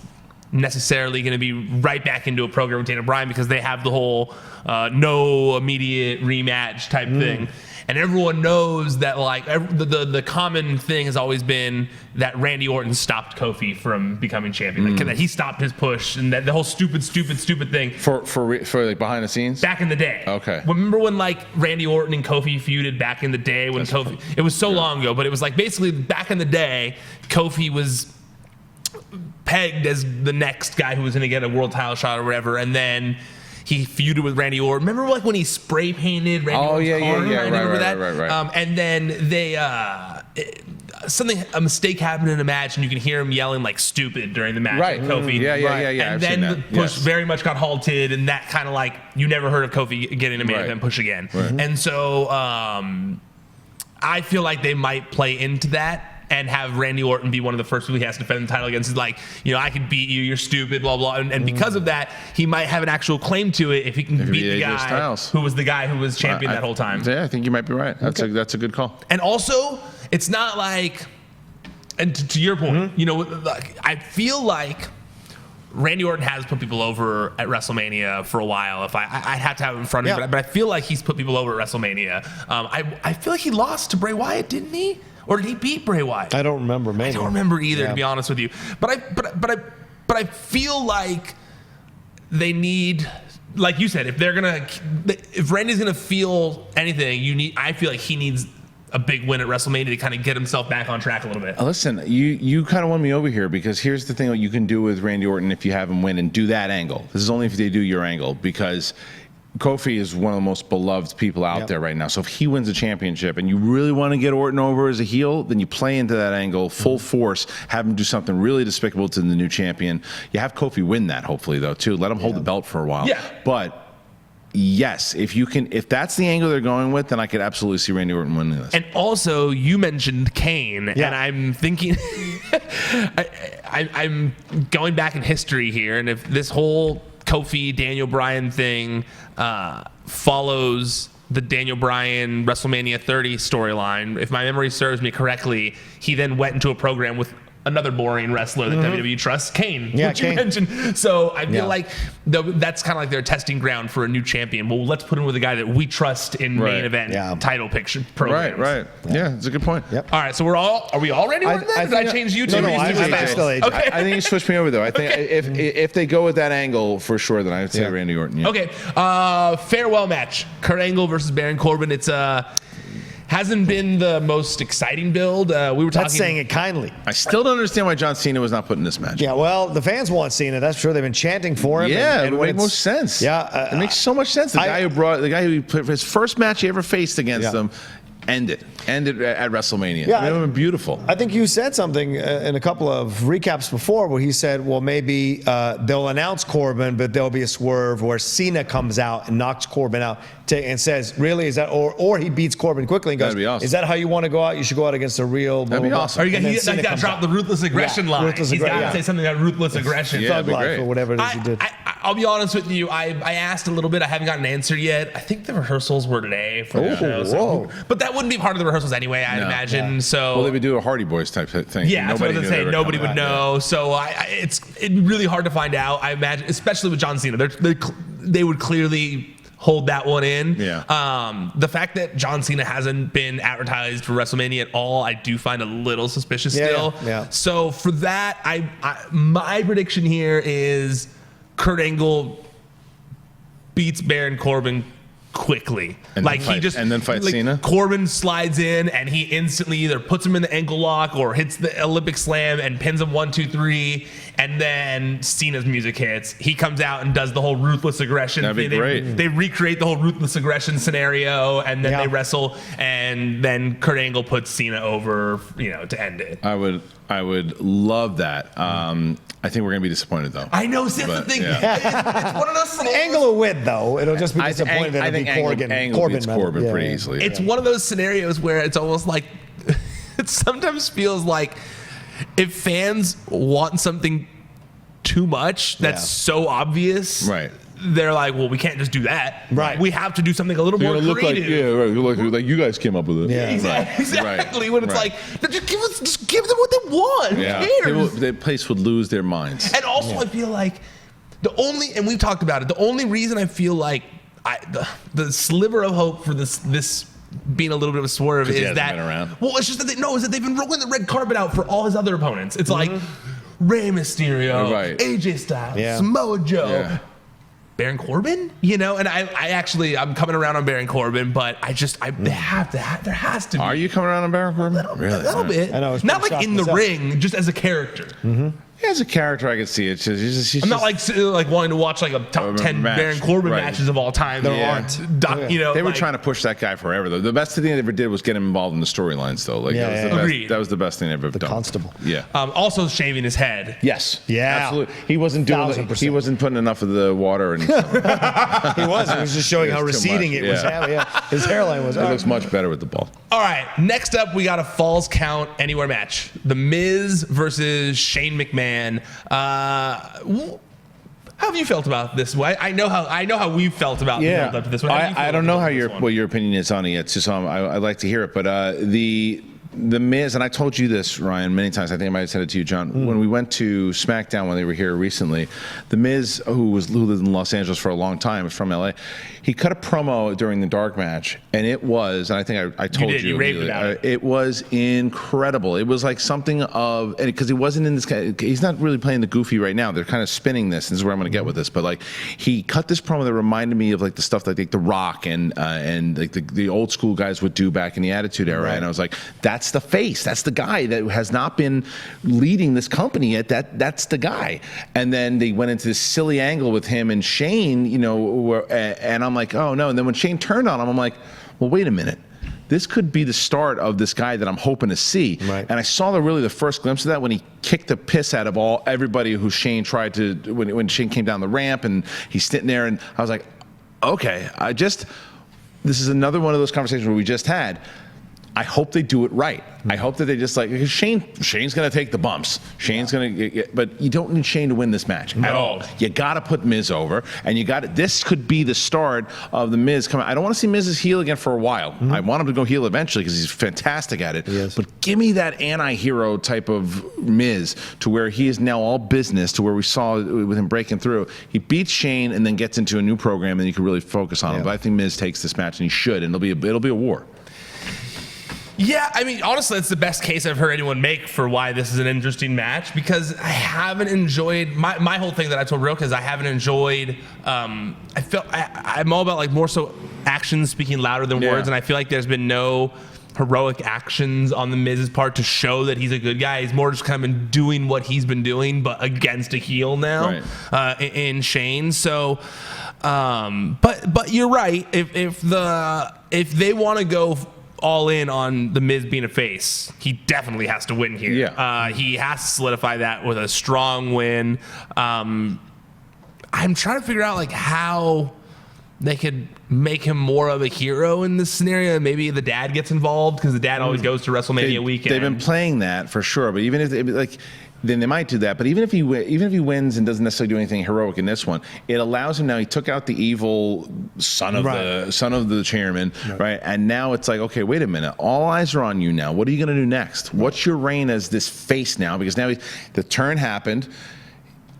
A: necessarily going to be right back into a program with Daniel Bryan, because they have the whole no immediate rematch type thing. And everyone knows that, like, the common thing has always been that Randy Orton stopped Kofi from becoming champion. Like, that he stopped his push, and that the whole stupid thing.
B: For like behind the scenes?
A: Back in the day.
B: Okay.
A: Remember when, like, Randy Orton and Kofi feuded back in the day when Kofi... It was so long ago, but it was, like, basically back in the day, Kofi was pegged as the next guy who was going to get a world title shot or whatever, and then... he feuded with Randy Orton. Remember, like, when he spray painted Randy Orton's car? Right. And then they a mistake happened in a match, and you can hear him yelling like "stupid" during the match.
B: Right.
A: With Kofi.
B: Yeah.
A: And then the push very much got halted, and that kind of like you never heard of Kofi getting a main event push again. Right. And so I feel like they might play into that and have Randy Orton be one of the first people he has to defend the title against. Is like, I can beat you, you're stupid, blah, blah. And because of that, he might have an actual claim to it if he can beat the guy who was champion that whole time.
B: Yeah, I think you might be right. That's a good call.
A: And also, it's not like, and to your point, I feel like Randy Orton has put people over at WrestleMania for a while. If I'd have to have it in front of me, but I feel like he's put people over at WrestleMania. I feel like he lost to Bray Wyatt, didn't he? Or did he beat Bray Wyatt?
C: I don't remember. Maybe.
A: I don't remember either, to be honest with you. But I feel like they need, like you said, if Randy's gonna feel anything, I feel like he needs a big win at WrestleMania to kind of get himself back on track a little bit.
B: Listen, you kind of won me over here, because here's the thing that you can do with Randy Orton if you have him win and do that angle. This is only if they do your angle, because Kofi is one of the most beloved people out there right now. So if he wins the championship and you really want to get Orton over as a heel, then you play into that angle full force, have him do something really despicable to the new champion. You have Kofi win that, hopefully, though, too. Let him hold the belt for a while.
A: Yeah.
B: But yes, if that's the angle they're going with, then I could absolutely see Randy Orton winning this.
A: And also, you mentioned Kane, and I'm thinking, I'm going back in history here, and if this whole Kofi Daniel Bryan thing follows the Daniel Bryan WrestleMania 30 storyline, if my memory serves me correctly, he then went into a program with another boring wrestler that WWE trusts, Kane, which you mentioned. So I feel like that's kind of like their testing ground for a new champion. Well, let's put him with a guy that we trust in main event title picture programs.
B: Right. Yeah, that's a good point.
A: Yep. All right, so are we all ready? Did I change you two?
C: No, I'm still AJ.
B: Okay. I think you switched me over, though. I think if they go with that angle, for sure, then I would say Randy Orton. Yeah.
A: Okay, farewell match. Kurt Angle versus Baron Corbin. It's hasn't been the most exciting build. We were talking.
C: That's saying it kindly.
B: I still don't understand why John Cena was not put in this match.
C: Yeah, well, the fans want Cena. That's true. They've been chanting for him.
B: Yeah, it would make more sense.
C: Yeah,
B: it makes so much sense. The guy who played for his first match he ever faced against them. Ended at WrestleMania.
C: Yeah,
B: it would have been beautiful.
C: I think you said something in a couple of recaps before where he said, well, maybe they'll announce Corbin, but there'll be a swerve where Cena comes out and knocks Corbin out and says, really, is that, or he beats Corbin quickly and goes,
B: that'd be awesome.
C: Is that how you want to go out? You should go out against a real.
B: That'd be awesome.
A: Or he's got to drop the ruthless aggression line. He's got to say something about ruthless aggression.
C: Thug life or whatever it is he did.
A: I'll be honest with you. I asked a little bit. I haven't gotten an answer yet. I think the rehearsals were today for the show. But that wouldn't be part of the rehearsals anyway, I'd imagine. Yeah. So
B: they would do a Hardy Boys type thing.
A: Yeah, that's what I was saying. Nobody would know. So it's really hard to find out. I imagine, especially with John Cena, they would clearly hold that one in.
B: Yeah.
A: The fact that John Cena hasn't been advertised for WrestleMania at all, I do find a little suspicious still.
C: Yeah.
A: So for that, my prediction here is Kurt Angle beats Baron Corbin quickly.
B: And then fights Cena.
A: Corbin slides in and he instantly either puts him in the ankle lock or hits the Olympic slam and pins him 1, 2, 3, and then Cena's music hits. He comes out and does the whole ruthless aggression.
B: That'd be great.
A: They recreate the whole ruthless aggression scenario, and then they wrestle, and then Kurt Angle puts Cena over, to end it.
B: I would love that. I think we're gonna be disappointed, though.
A: I know. See, that's the thing. Yeah. It's one of those.
C: Angle will win, though. It'll just be disappointed.
B: I think Angle beats Corbin pretty easily.
A: It's one of those scenarios where it's almost like it sometimes feels like if fans want something too much that's so obvious,
B: right?
A: They're like, well, we can't just do that.
C: Right.
A: We have to do something a little more creative.
B: Look like you guys came up with it.
C: Yeah.
A: Exactly. When it's like, just give them what they want.
B: Yeah.
A: Who cares?
B: The place would lose their minds.
A: And also, I feel like and we've talked about it, the only reason I feel like the sliver of hope for this being a little bit of a swerve is that
B: been around.
A: Well, it's just that they've been rolling the red carpet out for all his other opponents. It's like Rey Mysterio, AJ Styles, Samoa Joe. Baron Corbin, and I'm coming around on Baron Corbin, but there has to be.
B: Are you coming around on Baron Corbin?
A: A little bit.
C: I know.
A: Not like in the ring, just as a character.
B: Yeah, As a character, I could see it.
A: I'm not like wanting to watch like a top 10 Baron Corbin matches of all time.
C: There aren't.
B: They were trying to push that guy forever, though. The best thing they ever did was get him involved in the storylines, though. That was the best thing they ever done.
C: The Constable.
B: Yeah.
A: Also shaving his head.
B: Yes.
C: Yeah.
B: Absolutely. He wasn't doing.
C: 1000%.
B: He wasn't putting enough of the water in.
C: He was just showing how receding it was. His hairline was.
B: It looks much better with the ball.
A: All right. Next up, we got a Falls Count Anywhere match: The Miz versus Shane McMahon. How have you felt about this? I know how we felt about the build up to this one.
B: I don't know what your opinion is on it yet. So I'd like to hear it. But the Miz, and I told you this, Ryan, many times. I think I might have said it to you, John. When we went to Smackdown when they were here recently, the Miz, who lived in Los Angeles for a long time, is from LA. He cut a promo during the dark match, and it was, and I think I told you,
A: raved about it.
B: It was incredible. It was like something of, and because he wasn't in this, he's not really playing the goofy right now. They're kind of spinning this. This is where I'm going to get with this, but like he cut this promo that reminded me of like the stuff like The Rock and like the old school guys would do back in the Attitude Era, and I was like, that's the face. That's the guy that has not been leading this company yet. That's the guy. And then they went into this silly angle with him and Shane, and I'm like, oh no. And then when Shane turned on him, I'm like, well, wait a minute. This could be the start of this guy that I'm hoping to see. Right. And I saw the first glimpse of that when he kicked the piss out of everybody who Shane tried to, when Shane came down the ramp and he's sitting there, and I was like, okay, this is another one of those conversations where we just had. I hope they do it right. I hope that they just because Shane's going to take the bumps. Shane's going to, but you don't need Shane to win this match at all. You got to put Miz over, and this could be the start of the Miz coming. I don't want to see Miz as heel again for a while. I want him to go heel eventually because he's fantastic at it. But give me that anti-hero type of Miz to where he is now all business, to where we saw with him breaking through. He beats Shane and then gets into a new program, and you can really focus on him. But I think Miz takes this match, and he should, and it'll be a war.
A: Yeah, I mean, honestly, it's the best case I've heard anyone make for why this is an interesting match, because I haven't enjoyed my whole thing that I told Rocha is I haven't enjoyed. I'm all about like more so actions speaking louder than words, and I feel like there's been no heroic actions on the Miz's part to show that he's a good guy. He's more just kind of been doing what he's been doing, but against a heel now, in Shane. So, but you're right. If they want to go all in on the Miz being a face, he definitely has to win here. He has to solidify that with a strong win. I'm trying to figure out like how they could make him more of a hero in this scenario. Maybe the dad gets involved because the dad always goes to WrestleMania weekend.
B: They've been playing that for sure, but even if then they might do that. But even if he wins and doesn't necessarily do anything heroic in this one, it allows him now. He took out the evil son of the chairman, right? And now it's like, okay, wait a minute. All eyes are on you now. What are you going to do next? What's your reign as this face now? Because now the turn happened.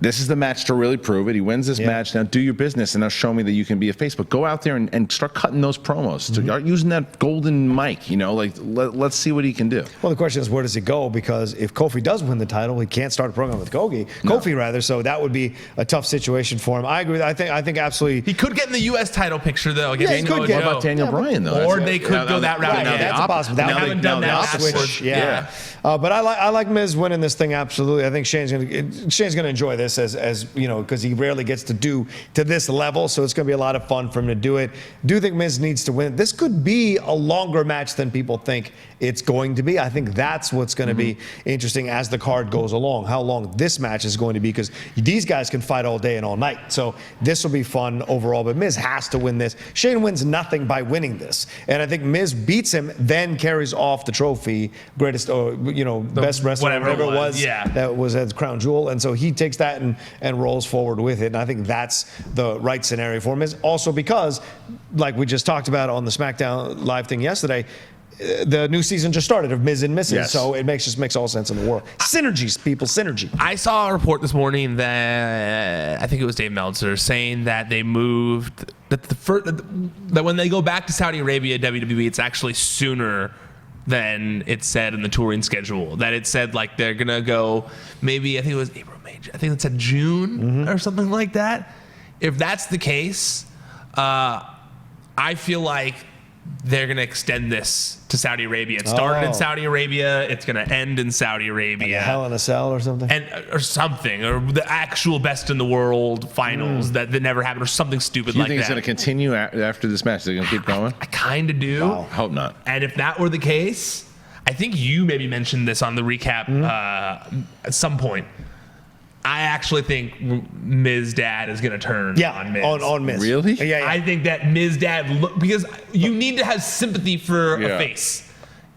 B: This is the match to really prove it. He wins this match. Now do your business and now show me that you can be a face. But go out there and start cutting those promos. Start using that golden mic, let's see what he can do.
C: Well, the question is, where does he go? Because if Kofi does win the title, he can't start a program with Kofi rather. So that would be a tough situation for him. I agree. I think absolutely.
A: He could get in the U.S. title picture though.
C: He could get.
B: What about Daniel Bryan though?
A: Or they could go that route.
C: Yeah, that's possible. They haven't done that switch. Yeah. But I like Miz winning this thing absolutely. I think Shane's gonna enjoy this as because he rarely gets to do to this level. So it's going to be a lot of fun for him to do it. Do think Miz needs to win. This could be a longer match than people think it's going to be. I think that's what's going to be interesting as the card goes along, how long this match is going to be, because these guys can fight all day and all night. So this will be fun overall, but Miz has to win this. Shane wins nothing by winning this. And I think Miz beats him, then carries off the trophy, greatest, best wrestler, whatever it was. That was his crown jewel. And so he takes that and rolls forward with it. And I think that's the right scenario for him. Is also because, like we just talked about on the SmackDown Live thing yesterday, the new season just started of Miz and Mrs. So it makes all sense in the world. Synergies, people, synergy.
A: I saw a report this morning that I think it was Dave Meltzer saying that they moved that when they go back to Saudi Arabia, WWE, it's actually sooner than it said in the touring schedule. That it said like they're gonna go maybe, I think it was April, May, I think it said June or something like that. If that's the case, I feel like they're going to extend this to Saudi Arabia. It started in Saudi Arabia. It's going to end in Saudi Arabia.
C: Like Hell in a Cell or something?
A: Or something. Or the actual Best in the World finals that never happened, or something stupid like that.
B: You think it's going to continue after this match? They're going to keep going?
A: I kind of do.
B: Wow. Hope not.
A: And if that were the case, I think you maybe mentioned this on the recap at some point. I actually think Miz Dad is going to turn on Miz.
C: On Miz.
B: Really?
C: Yeah.
A: I think that Miz Dad, because you need to have sympathy for a face.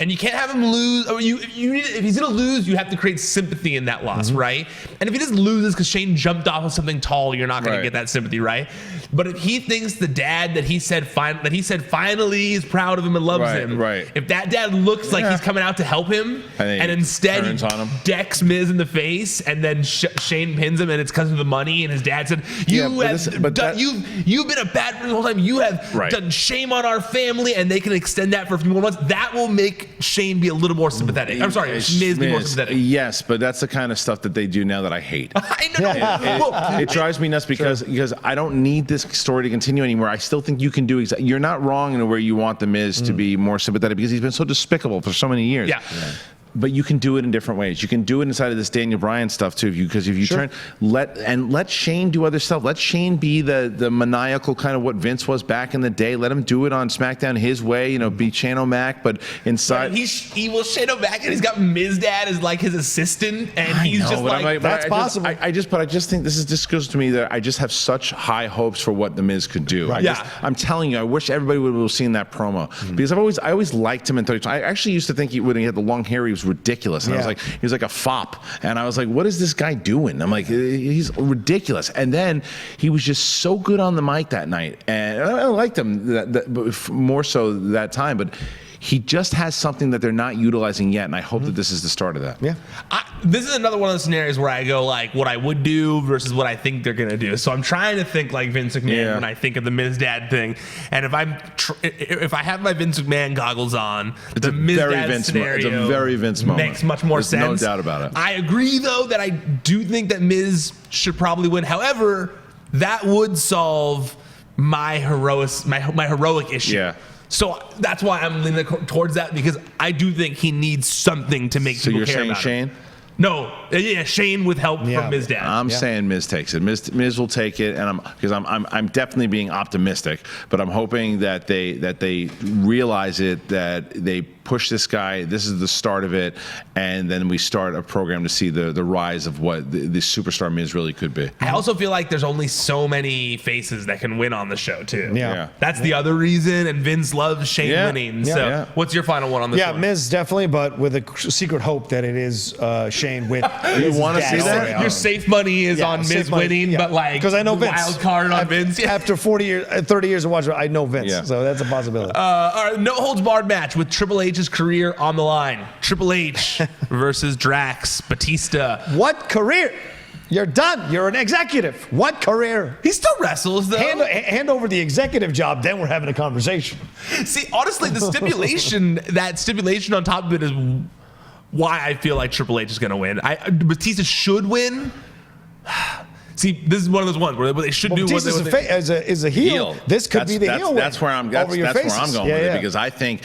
A: And you can't have him lose. Or if he's going to lose, you have to create sympathy in that loss, right? And if he just loses because Shane jumped off of something tall, you're not going to get that sympathy, right? But if he thinks the dad that he said finally is proud of him and loves him, if that dad looks like he's coming out to help him, and instead he decks Miz in the face, and then Shane pins him, and it's because of the money, and his dad said, you've been a bad person the whole time. You have done shame on our family, and they can extend that for a few more months. That will make Shane be a little more sympathetic. I'm sorry, Miz be more sympathetic.
B: Yes, but that's the kind of stuff that they do now that I hate.
A: I know.
B: It drives me nuts because I don't need this story to continue anymore. I still think you can do you're not wrong in where you want the Miz to be more sympathetic, because he's been so despicable for so many years.
A: Yeah.
B: But you can do it in different ways. You can do it inside of this Daniel Bryan stuff too, because if you turn let Shane do other stuff. Let Shane be the maniacal kind of what Vince was back in the day. Let him do it on SmackDown his way. Be Shane O'Mac, but inside
A: he will Shane O'Mac, and he's got Miz Dad as like his assistant, and he's just like
C: that's possible.
B: I just think this goes to me that I just have such high hopes for what the Miz could do. I'm telling you, I wish everybody would have seen that promo, because I always liked him in 32. I actually used to think when he had the long hair, he was ridiculous, and I was like, he was like a fop, and I was like, what is this guy doing? I'm like, he's ridiculous. And then he was just so good on the mic that night, and I liked him more so that time, but he just has something that they're not utilizing yet, and I hope that this is the start of that.
C: Yeah.
A: This is another one of those scenarios where I go like what I would do versus what I think they're gonna do. So I'm trying to think like Vince McMahon when I think of the Miz Dad thing, and if I have my Vince McMahon goggles on, the Miz Dad scenario
B: it's a very Vince moment.
A: Makes much more sense.
B: No doubt about it.
A: I agree though that I do think that Miz should probably win. However, that would solve my heroic issue.
B: Yeah.
A: So that's why I'm leaning towards that, because I do think he needs something to make people care about him.
B: So you're saying Shane?
A: No, Shane with help from Miz Dad.
B: I'm saying Miz takes it. Miz will take it, and I'm definitely being optimistic, but I'm hoping that they realize it, that they push this guy. This is the start of it, and then we start a program to see the rise of what the superstar Miz really could be.
A: I also feel like there's only so many faces that can win on the show too.
C: Yeah.
A: That's the other reason, and Vince loves Shane winning. So what's your final one on this one?
C: Yeah, Miz definitely, but with a secret hope that it is Shane with.
B: You want to see that?
A: Your safe money is on Miz winning, but like
C: because I know Vince.
A: Wild card on Vince.
C: After 30 years of watching, I know Vince, so that's a possibility.
A: All right, no holds barred match with Triple H's career on the line. Triple H versus Drax Batista.
C: What career? You're done. You're an executive. What career?
A: He still wrestles, though.
C: Hand over the executive job, then we're having a conversation.
A: See, honestly, the stipulation on top of it is why I feel like Triple H is going to win. Batista should win. See, this is one of those ones where they should do what they
C: is a heel. This could be the heel.
B: That's where I'm going with it, because I think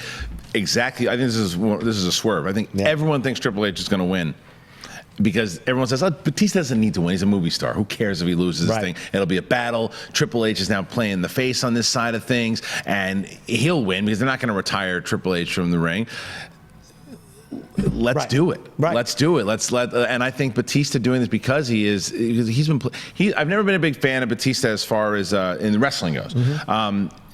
B: this is a swerve. I think everyone thinks Triple H is going to win, because everyone says, Batista doesn't need to win. He's a movie star. Who cares if he loses this thing? It'll be a battle. Triple H is now playing the face on this side of things, and he'll win because they're not going to retire Triple H from the ring. Let's do it. Let's do it. And I think Batista doing this because I've never been a big fan of Batista as far as in wrestling goes.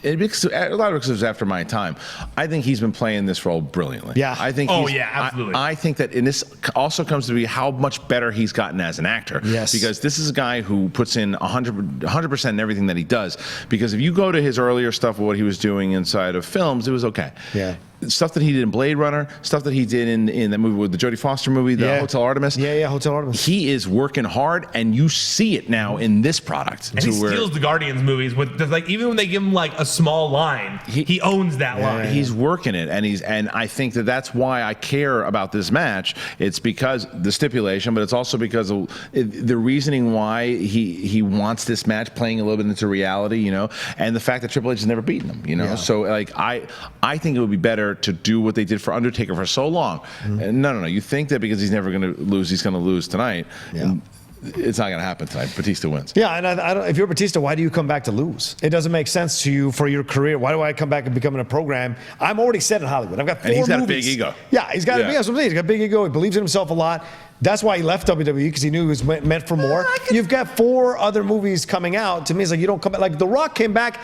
B: Because a lot of it was after my time. I think he's been playing this role brilliantly.
C: Yeah.
B: I think.
A: Absolutely.
B: I think that, and this also comes to be how much better he's gotten as an actor.
C: Yes.
B: Because this is a guy who puts in 100% in everything that he does. Because if you go to his earlier stuff, what he was doing inside of films, it was okay.
C: Yeah.
B: stuff that he did in Blade Runner, stuff that he did in that movie with the Jodie Foster movie, the Hotel Artemis.
C: Yeah, Hotel Artemis.
B: He is working hard, and you see it now in this product.
A: And he steals the Guardians movies with even when they give him like a small line, he owns that line.
B: He's working it, and I think that's why I care about this match. It's because the stipulation, but it's also because of the reasoning why he wants this match playing a little bit into reality, and the fact that Triple H has never beaten him, So like I think it would be better to do what they did for Undertaker for so long. And no. You think that because he's never going to lose, he's going to lose tonight. Yeah. And it's not going to happen tonight. Batista wins.
C: Yeah, and I don't, if you're Batista, why do you come back to lose? It doesn't make sense to you for your career. Why do I come back and become in a program? I'm already set in Hollywood. I've got 4 movies.
B: And he's got a big ego.
C: Yeah, he's got a big ego. He's got a big ego. He believes in himself a lot. That's why he left WWE, because he knew he was meant for more. You've got 4 other movies coming out. To me, it's like you don't come back. Like The Rock came back,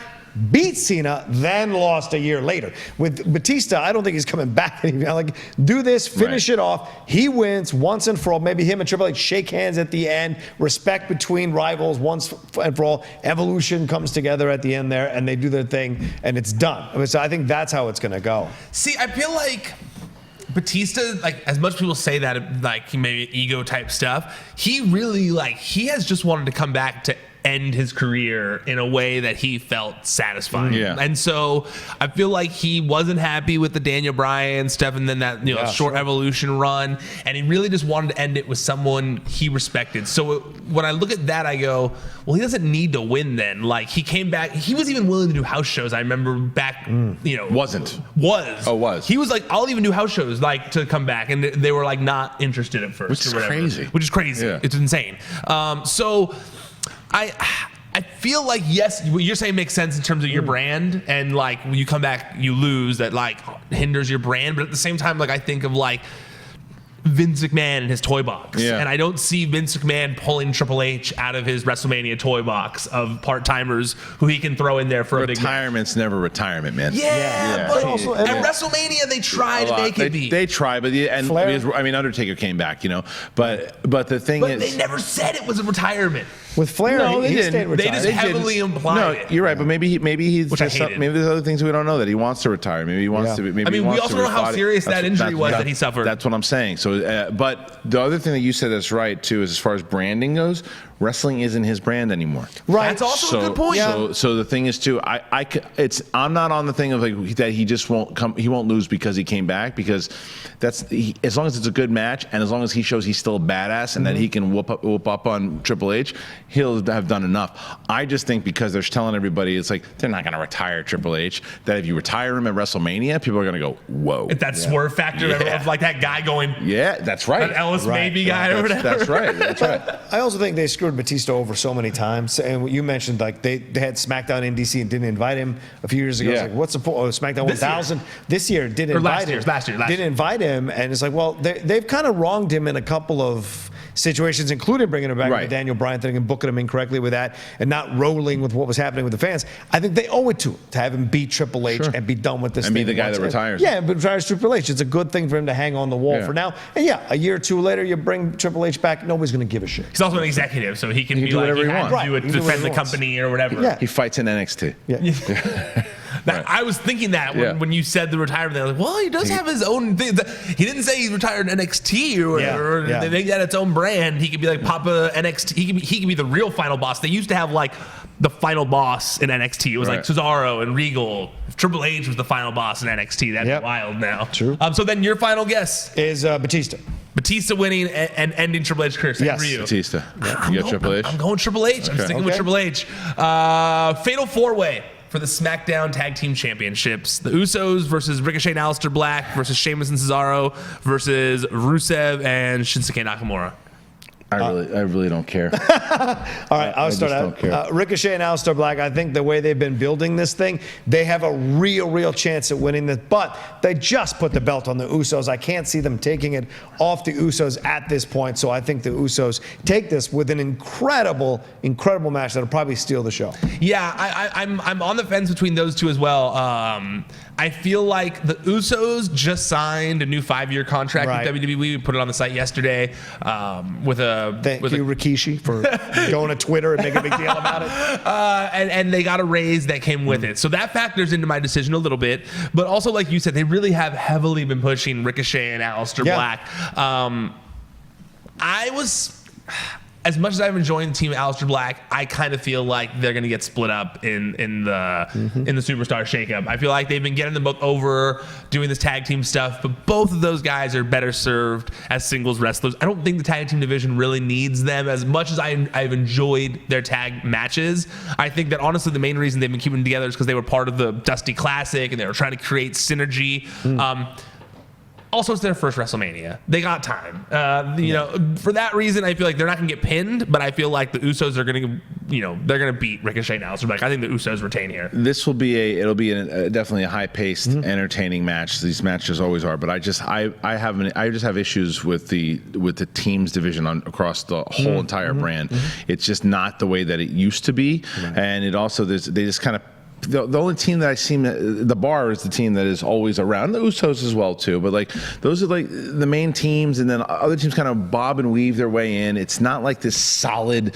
C: beat Cena, then lost a year later. With Batista, I don't think he's coming back. Like, do this, finish it off. He wins once and for all. Maybe him and Triple H shake hands at the end. Respect between rivals once and for all. Evolution comes together at the end there, and they do their thing, and it's done. So I think that's how it's going to go.
A: See, I feel like Batista, like, as much people say that, like, he maybe ego type stuff, he really, like, he has just wanted to come back to end his career in a way that he felt satisfying. Yeah. And so I feel like he wasn't happy with the Daniel Bryan stuff and then that short Evolution run, and he really just wanted to end it with someone he respected. So when I look at that, I go, well, he doesn't need to win then. Like, he came back, he was even willing to do house shows. I remember back,
B: Was.
A: He was like, I'll even do house shows, like, to come back, and they were like not interested at first.
B: Which is crazy.
A: Which is crazy. Yeah. It's insane. So I feel like, yes, what you're saying makes sense in terms of your brand, and like when you come back, you lose, that like hinders your brand. But at the same time, like I think of like Vince McMahon and his toy box. Yeah. And I don't see Vince McMahon pulling Triple H out of his WrestleMania toy box of part-timers who he can throw in there for
B: Retirement's never retirement, man.
A: Yeah. But also, at WrestleMania, they try to make it be.
B: They try, but Undertaker came back, But the thing is,
A: they never said it was a retirement.
C: With Flair, he stayed retired.
A: They just heavily implied it.
B: You're right, but maybe he's maybe there's other things we don't know, that he wants to retire. Maybe he wants to. Maybe
A: we also don't know how serious that injury was that he suffered.
B: That's what I'm saying. So, but the other thing that you said that's right too is, as far as branding goes, wrestling isn't his brand anymore.
A: Right. That's also a good point.
B: So the thing is too, I'm not on the thing of like that he just won't come. He won't lose because he came back, because as long as it's a good match and as long as he shows he's still a badass and that he can whoop up on Triple H, he'll have done enough. I just think because they're telling everybody it's like they're not going to retire Triple H, that if you retire him at WrestleMania, people are going to go, whoa.
A: If that swerve factor of like that guy going,
B: yeah, that's right.
A: An Ellis maybe guy or whatever.
B: That's right. That's right.
C: I also think they screwed Batista over so many times. And you mentioned like they had SmackDown in DC and didn't invite him a few years ago. Yeah. It's like, what's the point? SmackDown 1000 this year didn't invite him.
A: Last year.
C: Didn't invite him, and it's like, well, they've kind of wronged him in a couple of situations, including bringing him back with the Daniel Bryan thing and booking him incorrectly with that and not rolling with what was happening with the fans. I think they owe it to him to have him beat Triple H and be done with this
B: and
C: thing.
B: be the guy that retires.
C: Yeah, but retires Triple H. It's a good thing for him to hang on the wall for now. And a year or two later, you bring Triple H back, nobody's going to give a shit.
A: He's also an executive, so he can be
B: do
A: like,
B: whatever he wants.
A: Defend the company or whatever.
C: Yeah.
B: He fights in NXT.
C: Yeah.
A: I was thinking that when you said the retirement, I was like, well, he does have his own thing. He didn't say he retired in NXT or whatever. They make that its own brand. He could be like Papa NXT. He could be the real final boss. They used to have like the final boss in NXT. It was like Cesaro and Regal. If Triple H was the final boss in NXT. That'd be wild now.
C: True.
A: So then your final guess
C: is Batista.
A: Batista winning and ending Triple H's career.
C: Yes.
A: For you.
B: Batista. You got Triple H?
A: I'm going Triple H. I'm sticking with Triple H. Fatal 4-way for the Smackdown Tag Team Championships. The Usos versus Ricochet and Aleister Black versus Sheamus and Cesaro versus Rusev and Shinsuke Nakamura.
B: I really don't care.
C: All right, I'll start out. Ricochet and Aleister Black, I think the way they've been building this thing, they have a real chance at winning this, but they just put the belt on the Usos. I can't see them taking it off the Usos at this point, so I think the Usos take this with an incredible match that'll probably steal the show.
A: Yeah, I'm on the fence between those two as well. I feel like the Usos just signed a new 5-year contract with WWE. We put it on the site yesterday with a
C: Thank you, Rikishi, for going to Twitter and making a big deal about it.
A: And they got a raise that came with it. So that factors into my decision a little bit. But also, like you said, they really have heavily been pushing Ricochet and Aleister Black. As much as I'm enjoying the team Aleister Black, I kind of feel like they're going to get split up in the superstar shakeup. I feel like they've been getting them both over, doing this tag team stuff, but both of those guys are better served as singles wrestlers. I don't think the tag team division really needs them as much as I've enjoyed their tag matches. I think that honestly the main reason they've been keeping them together is because they were part of the Dusty Classic and they were trying to create synergy. Also, it's their first WrestleMania. They got time. For that reason, I feel like they're not going to get pinned, but I feel like the Usos are going to, they're going to beat Ricochet now. So, I think the Usos retain here.
B: This will be definitely a high-paced, entertaining match. These matches always are, but I just have issues with the teams division across the whole entire brand. It's just not the way that it used to be, and it also they just kind of. The only team that I seem the Bar is the team that is always around. The Usos as well too, but like those are like the main teams, and then other teams kind of bob and weave their way in. It's not like this solid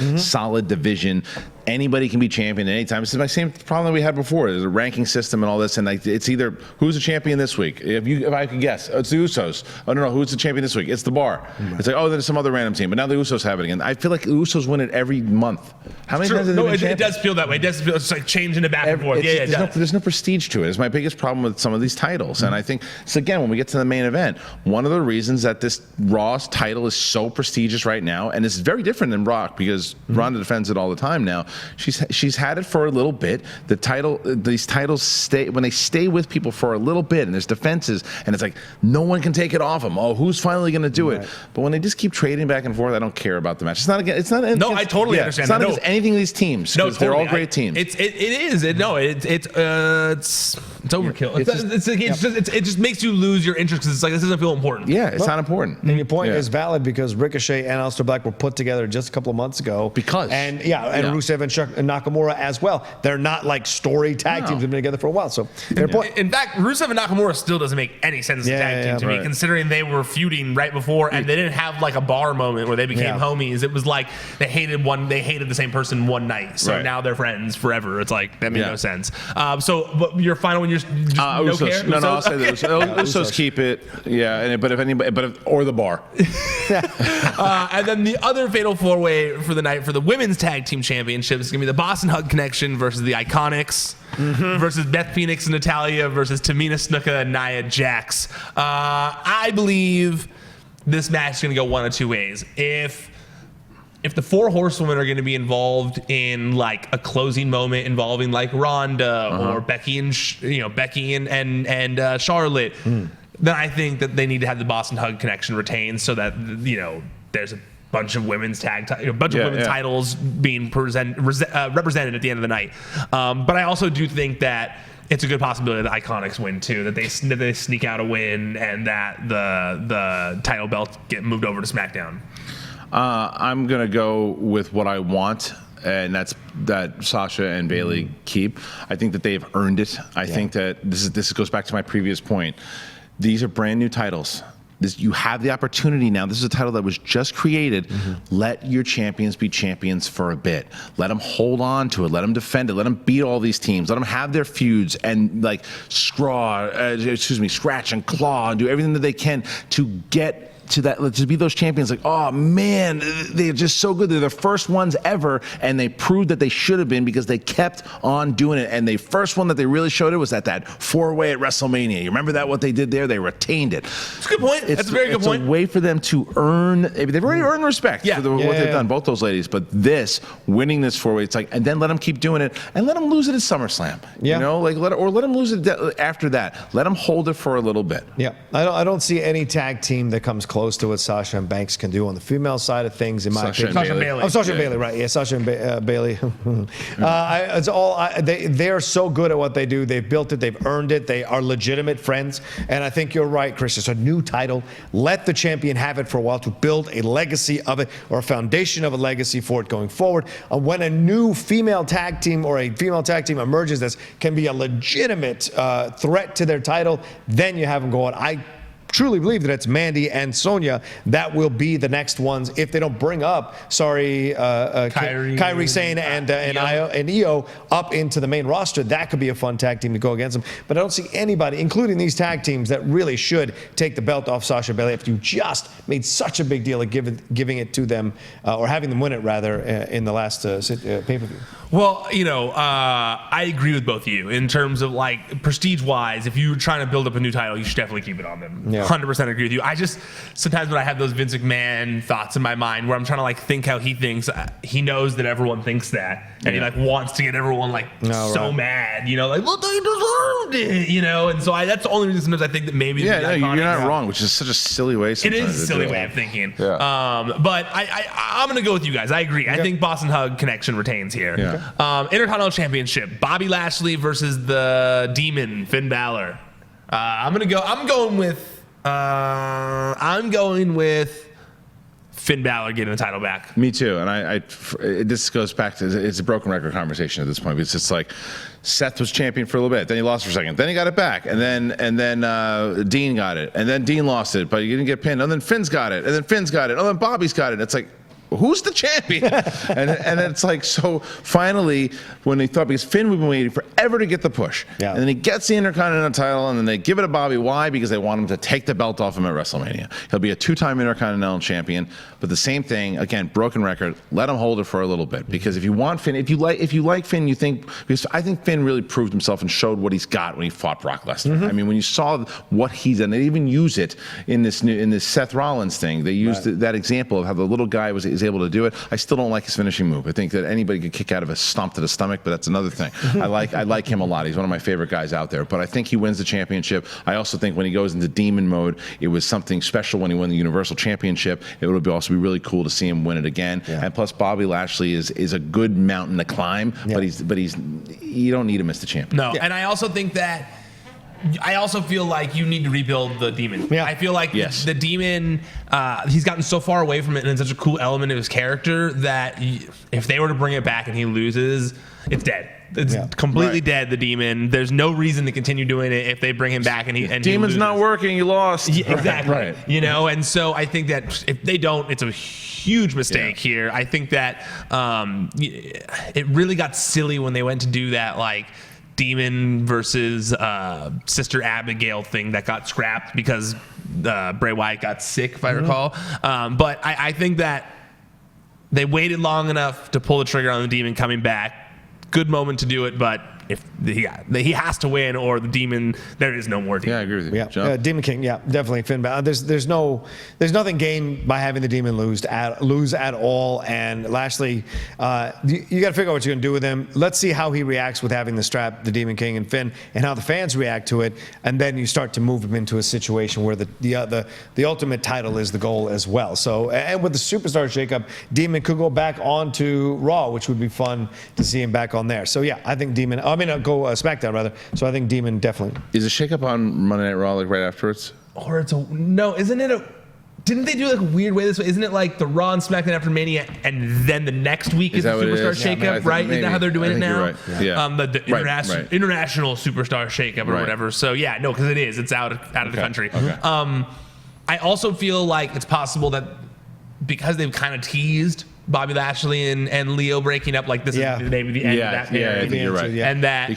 B: division. Anybody can be champion at any time. It's the same problem that we had before. There's a ranking system and all this, and like it's either who's the champion this week. If I could guess, it's the Usos. Oh no, who's the champion this week? It's the Bar. It's like there's some other random team, but now the Usos have it again. I feel like the Usos win it every month. How many times have they been champion?
A: It does feel that way. It does feel it's like changing it back and forth.
B: There's no prestige to it. It's my biggest problem with some of these titles, and I think so. Again, when we get to the main event, one of the reasons that this Raw's title is so prestigious right now, and it's very different than Rock because Ronda defends it all the time now. She's had it for a little bit. These titles stay with people for a little bit, and there's defenses, and it's like no one can take it off them. Oh, who's finally going to do it? But when they just keep trading back and forth, I don't care about the match. It's not again. It's not.
A: No, I totally understand.
B: It's not against anything of these teams. No, totally. They're all great teams.
A: It's overkill. It just makes you lose your interest because it's like this doesn't feel important.
B: Yeah, it's not important.
C: And your point is valid because Ricochet and Aleister Black were put together just a couple of months ago. And Rusev and Nakamura as well. They're not like story tag teams. They've been together for a while. So their point.
A: In fact, Rusev and Nakamura still doesn't make any sense as a tag team to me, considering they were feuding right before and they didn't have like a bar moment where they became homies. It was like they hated the same person one night. So now they're friends forever. It's like that made no sense. So your final one, you're just no
B: Usos.
A: care?
B: No, I'll say the Usos keep it. Yeah, or the Bar.
A: And then the other fatal four-way for the night for the women's tag team championships is going to be the Boston Hug Connection versus the Iconics versus Beth Phoenix and Natalya versus Tamina Snuka and Nia Jax. I believe this match is going to go one of two ways. If the four horsewomen are going to be involved in like a closing moment involving like Ronda or Becky and Charlotte, then I think that they need to have the Boston Hug Connection retained so that there's a bunch of women's titles being represented at the end of the night. But I also do think that it's a good possibility that Iconics win too, that they sneak out a win and that the title belt get moved over to SmackDown.
B: I'm gonna go with what I want, and that's that Sasha and Bayley keep. I think that they've earned it. I think that this goes back to my previous point. These are brand new titles. You have the opportunity now. This is a title that was just created. Let your champions be champions for a bit. Let them hold on to it. Let them defend it. Let them beat all these teams. Let them have their feuds and like scratch and claw and do everything that they can to get to that, to be those champions. Like, oh man, they're just so good. They're the first ones ever, and they proved that they should have been because they kept on doing it. And the first one that they really showed it was at that four-way at WrestleMania. You remember that, what they did there? They retained it.
A: It's a good point. That's a very good point.
B: It's a way for them to earn, they've already earned respect for what they've done, both those ladies. But winning this four-way, it's like, and then let them keep doing it, and let them lose it at SummerSlam. You know, like let them lose it after that. Let them hold it for a little bit.
C: Yeah, I don't see any tag team that comes close to what Sasha and Banks can do on the female side of things, in my opinion.
A: Sasha and Bayley.
C: Oh, Sasha and Bayley, right? Yeah, Sasha and Bayley. They're so good at what they do. They've built it. They've earned it. They are legitimate friends. And I think you're right, Chris. It's a new title. Let the champion have it for a while to build a legacy of it or a foundation of a legacy for it going forward. When a new female tag team or a female tag team emerges that can be a legitimate threat to their title, then you have them going, truly believe that it's Mandy and Sonya that will be the next ones if they don't bring up, Kairi Sane and Io up into the main roster. That could be a fun tag team to go against them. But I don't see anybody, including these tag teams, that really should take the belt off Sasha Bayley after you just made such a big deal of giving it to them, or having them win it rather, in the last pay-per-view.
A: Well, I agree with both of you in terms of like prestige-wise. If you're trying to build up a new title, you should definitely keep it on them.
C: Yeah.
A: 100% agree with you. I just sometimes when I have those Vince McMahon thoughts in my mind where I'm trying to like think how he thinks, he knows that everyone thinks that, and he like wants to get everyone like so mad, like well they deserved it, and so that's the only reason sometimes I think that maybe
B: you're not wrong, which is such a silly way.
A: It is a silly way of thinking.
B: Yeah.
A: But I'm gonna go with you guys. I agree. I think Boston Hug connection retains here.
B: Yeah.
A: Intercontinental Championship: Bobby Lashley versus the Demon Finn Balor. I'm going with Finn Balor getting the title back.
B: Me too. And this goes back to, it's a broken record conversation at this point, because it's like Seth was champion for a little bit, then he lost for a second, then he got it back, and then Dean got it, and then Dean lost it, but he didn't get pinned, and then Finn's got it, and then Finn's got it, and then Bobby's got it. It's like, who's the champion? and it's like, so finally, when they thought, because Finn, we've been waiting forever to get the push, and then he gets the Intercontinental title, and then they give it to Bobby. Why? Because they want him to take the belt off him at WrestleMania. He'll be a 2-time Intercontinental champion, but the same thing again, broken record. Let him hold it for a little bit, because if you want Finn, if you like Finn, you think, because I think Finn really proved himself and showed what he's got when he fought Brock Lesnar. I mean, when you saw what he's done, they even use it in this Seth Rollins thing. They used that example of how the little guy was able to do it. I still don't like his finishing move. I think that anybody could kick out of a stomp to the stomach, but that's another thing. I like him a lot. He's one of my favorite guys out there. But I think he wins the championship. I also think when he goes into demon mode, it was something special when he won the Universal Championship. It would also be really cool to see him win it again. And plus, Bobby Lashley is a good mountain to climb, but he's you don't need him as the champion.
A: No, and I also think that. I also feel like you need to rebuild the Demon. Yeah. I feel like the Demon, he's gotten so far away from it, and it's such a cool element of his character that if they were to bring it back and he loses, it's dead. It's completely dead, the Demon. There's no reason to continue doing it if they bring him back and he
B: Demon's not working, you lost.
A: Yeah, exactly. And so I think that if they don't, it's a huge mistake here. I think that it really got silly when they went to do that, like, Demon versus Sister Abigail thing that got scrapped because Bray Wyatt got sick, if I recall. But I think that they waited long enough to pull the trigger on the Demon coming back. Good moment to do it, but if he has to win, or the Demon, there is no more Demon.
B: Yeah, I agree with you.
C: Yeah, Demon King. Yeah, definitely Finn Balor. There's nothing gained by having the Demon lose at all. And Lashley, you got to figure out what you're gonna do with him. Let's see how he reacts with having the strap, the Demon King and Finn, and how the fans react to it. And then you start to move him into a situation where the ultimate title is the goal as well. So, and with the Superstar shakeup, Demon could go back onto Raw, which would be fun to see him back on there. So yeah, I think Demon. Go SmackDown rather. So I think Demon definitely.
B: Is a shakeup on Monday Night Raw like right afterwards?
A: Or isn't it didn't they do like a weird way this way? Isn't it like the Raw and SmackDown after Mania, and then the next week is the Superstar shakeup, right? Isn't that how they're doing it now?
B: Right. Yeah.
A: The international Superstar shakeup or whatever. So yeah, no, because it's out of the country.
B: Okay.
A: I also feel like it's possible that because they've kind of teased Bobby Lashley and Leo breaking up, like this is maybe the end of that marriage.
B: Yeah, I think you're right.
A: And that
B: he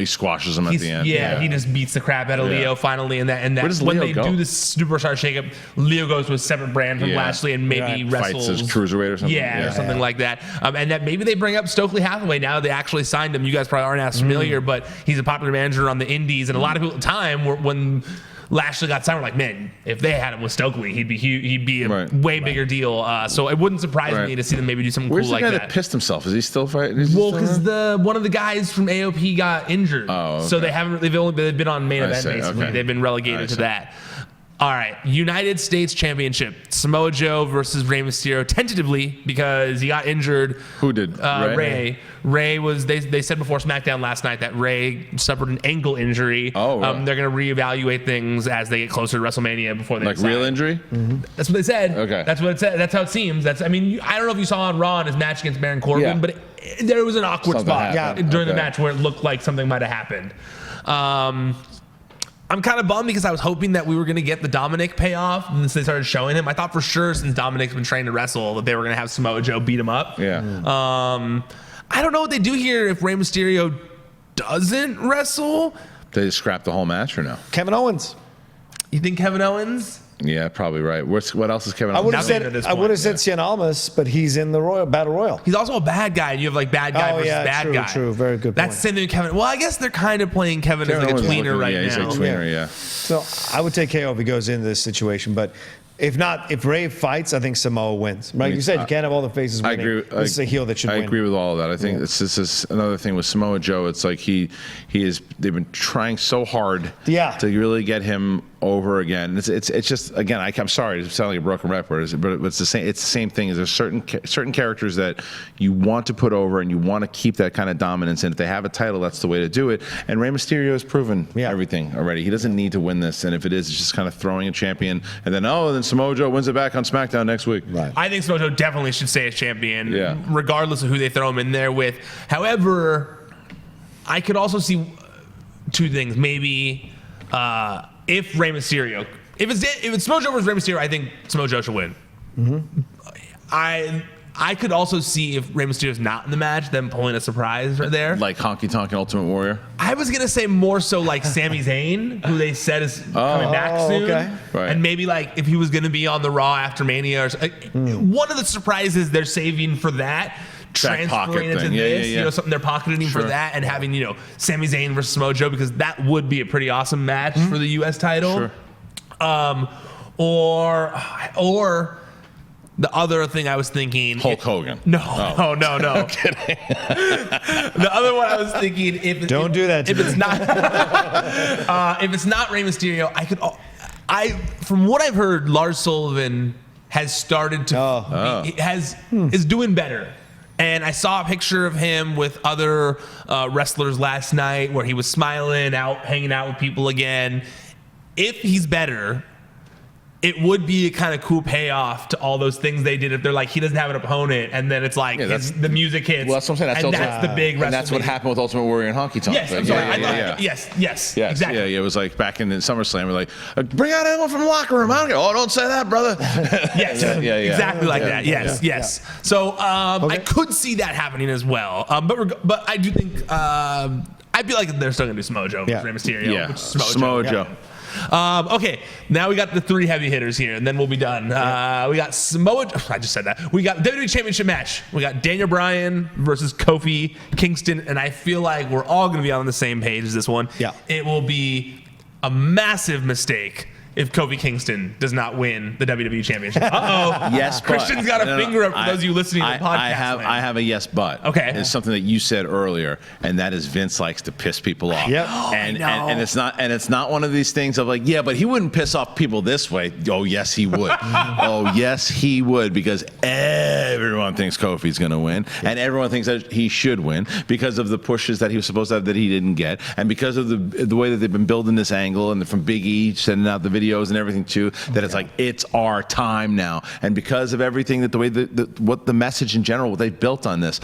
B: squashes him at the end.
A: He just beats the crap out of Leo finally, and that
B: Where does
A: when
B: Leo
A: they
B: go?
A: do this Superstar shakeup, Leo goes to a separate brand from Lashley and maybe wrestles
B: fights as cruiserweight or something.
A: or something like that. And that maybe they bring up Stokely Hathaway now they actually signed him. You guys probably aren't as familiar, but he's a popular manager on the Indies, and a lot of people at the time when Lashley got signed, we're like, man, if they had him with Stokely, he'd be a way bigger deal. So it wouldn't surprise me to see them maybe do something
B: Where's
A: cool like that.
B: Where's the guy that pissed himself? Is he still fighting?
A: Well, because one of the guys from AOP got injured, so they've been on main event basically. They've been relegated to that. All right, United States Championship, Samoa Joe versus Rey Mysterio, tentatively because he got injured.
B: Who did?
A: Rey. Rey was. They said before SmackDown last night that Rey suffered an ankle injury.
B: Oh, right.
A: They're going to reevaluate things as they get closer to WrestleMania before they decide.
B: Real injury.
A: That's what they said.
B: Okay,
A: that's what it said. That's how it seems. I don't know if you saw on Raw in his match against Baron Corbin, but there was an awkward spot during the match where it looked like something might have happened. I'm kind of bummed because I was hoping that we were going to get the Dominic payoff and they started showing him. I thought for sure since Dominic's been trained to wrestle that they were going to have Samoa Joe beat him up.
B: Yeah.
A: I don't know what they do here if Rey Mysterio doesn't wrestle.
B: They just scrap the whole match or no?
C: Kevin Owens.
A: You think Kevin Owens?
B: Yeah, probably right. What else is Kevin
C: I
B: Owens?
C: would have
A: Nothing at this
C: said I would have
A: point,
C: said Cien Almas, but he's in the Battle Royal.
A: He's also a bad guy, and you have like bad guy versus bad guy.
C: True, very good
A: That's
C: point.
A: the same thing with Kevin. Well, I guess they're kind of playing Kevin as like a
B: Owens is
A: tweener
B: looking-
A: right
B: yeah,
A: now.
B: he's a tweener, yeah.
C: So I would take KO if he goes into this situation, but if Rey fights, I think Samoa wins. Right? You said you can't have all the faces winning.
B: I agree.
C: This is a heel that should win.
B: I agree with all of that. I think this is another thing with Samoa Joe. It's like they've been trying so hard to really get him over again. It's just, again, I'm sorry to sound like a broken record, but it's the same thing. Is there's certain characters that you want to put over and you want to keep that kind of dominance, and if they have a title, that's the way to do it. And Rey Mysterio has proven everything already. He doesn't need to win this, and if it is, it's just kind of throwing a champion, and then Samoa Joe wins it back on SmackDown next week.
C: Right.
A: I think Samoa Joe definitely should stay as champion, regardless of who they throw him in there with. However, I could also see two things. Maybe if Rey Mysterio, if it's Samoa Joe versus Rey Mysterio, I think Samoa Joe should win. Mm-hmm. I could also see if Rey Mysterio's not in the match, them pulling a surprise right there.
B: Like Honky Tonk and Ultimate Warrior?
A: I was going to say more so like Sami Zayn, who they said is coming back soon.
C: Okay.
B: Right.
A: And maybe like if he was going to be on the Raw after Mania. One of the surprises they're saving for that, transferring into this, something they're pocketing for that, and having, Sami Zayn versus Samoa Joe, because that would be a pretty awesome match for the U.S. title.
B: Sure.
A: Or the other thing I was thinking,
B: Hulk Hogan.
A: No. I'm kidding. The other one I was thinking,
C: Don't do that to
A: if it's not, if it's not Rey Mysterio, from what I've heard, Lars Sullivan has started to is doing better. And I saw a picture of him with other wrestlers last night where he was smiling out, hanging out with people again. If he's better, it would be a kind of cool payoff to all those things they did. If they're like, he doesn't have an opponent, and then it's like the music hits.
B: Well, that's what I'm saying.
A: That's the big.
B: And that's what happened with Ultimate Warrior and Honky Tonk.
A: Yes, I'm sorry. Yes, exactly.
B: Yeah, it was like back in SummerSlam, we're like, bring out anyone from the locker room. I don't go, don't say that, brother.
A: Yes, exactly like that. Yes. So I could see that happening as well. But I do think I feel like they're still gonna do Samoa Joe versus Rey Mysterio.
B: Yeah,
A: which is
B: Samoa Joe.
A: Okay, now we got the three heavy hitters here, and then we'll be done. We got Samoa. I just said that. We got WWE Championship match. We got Daniel Bryan versus Kofi Kingston, and I feel like we're all going to be on the same page as this one.
C: Yeah,
A: it will be a massive mistake if Kofi Kingston does not win the WWE Championship.
B: Yes, but
A: Christian's got a finger up for those of you listening to the podcast.
B: I have a yes, but.
A: Okay.
B: It's something that you said earlier, and that is Vince likes to piss people off.
C: Yep.
B: And it's not one of these things of like, yeah, but he wouldn't piss off people this way. Oh, yes, he would. Oh, yes, he would, because everyone thinks Kofi's going to win, and everyone thinks that he should win because of the pushes that he was supposed to have that he didn't get, and because of the way that they've been building this angle, and from Big E sending out the videos and everything too, that it's like, it's our time now. And because of everything, that the way what the message in general, what they built on this,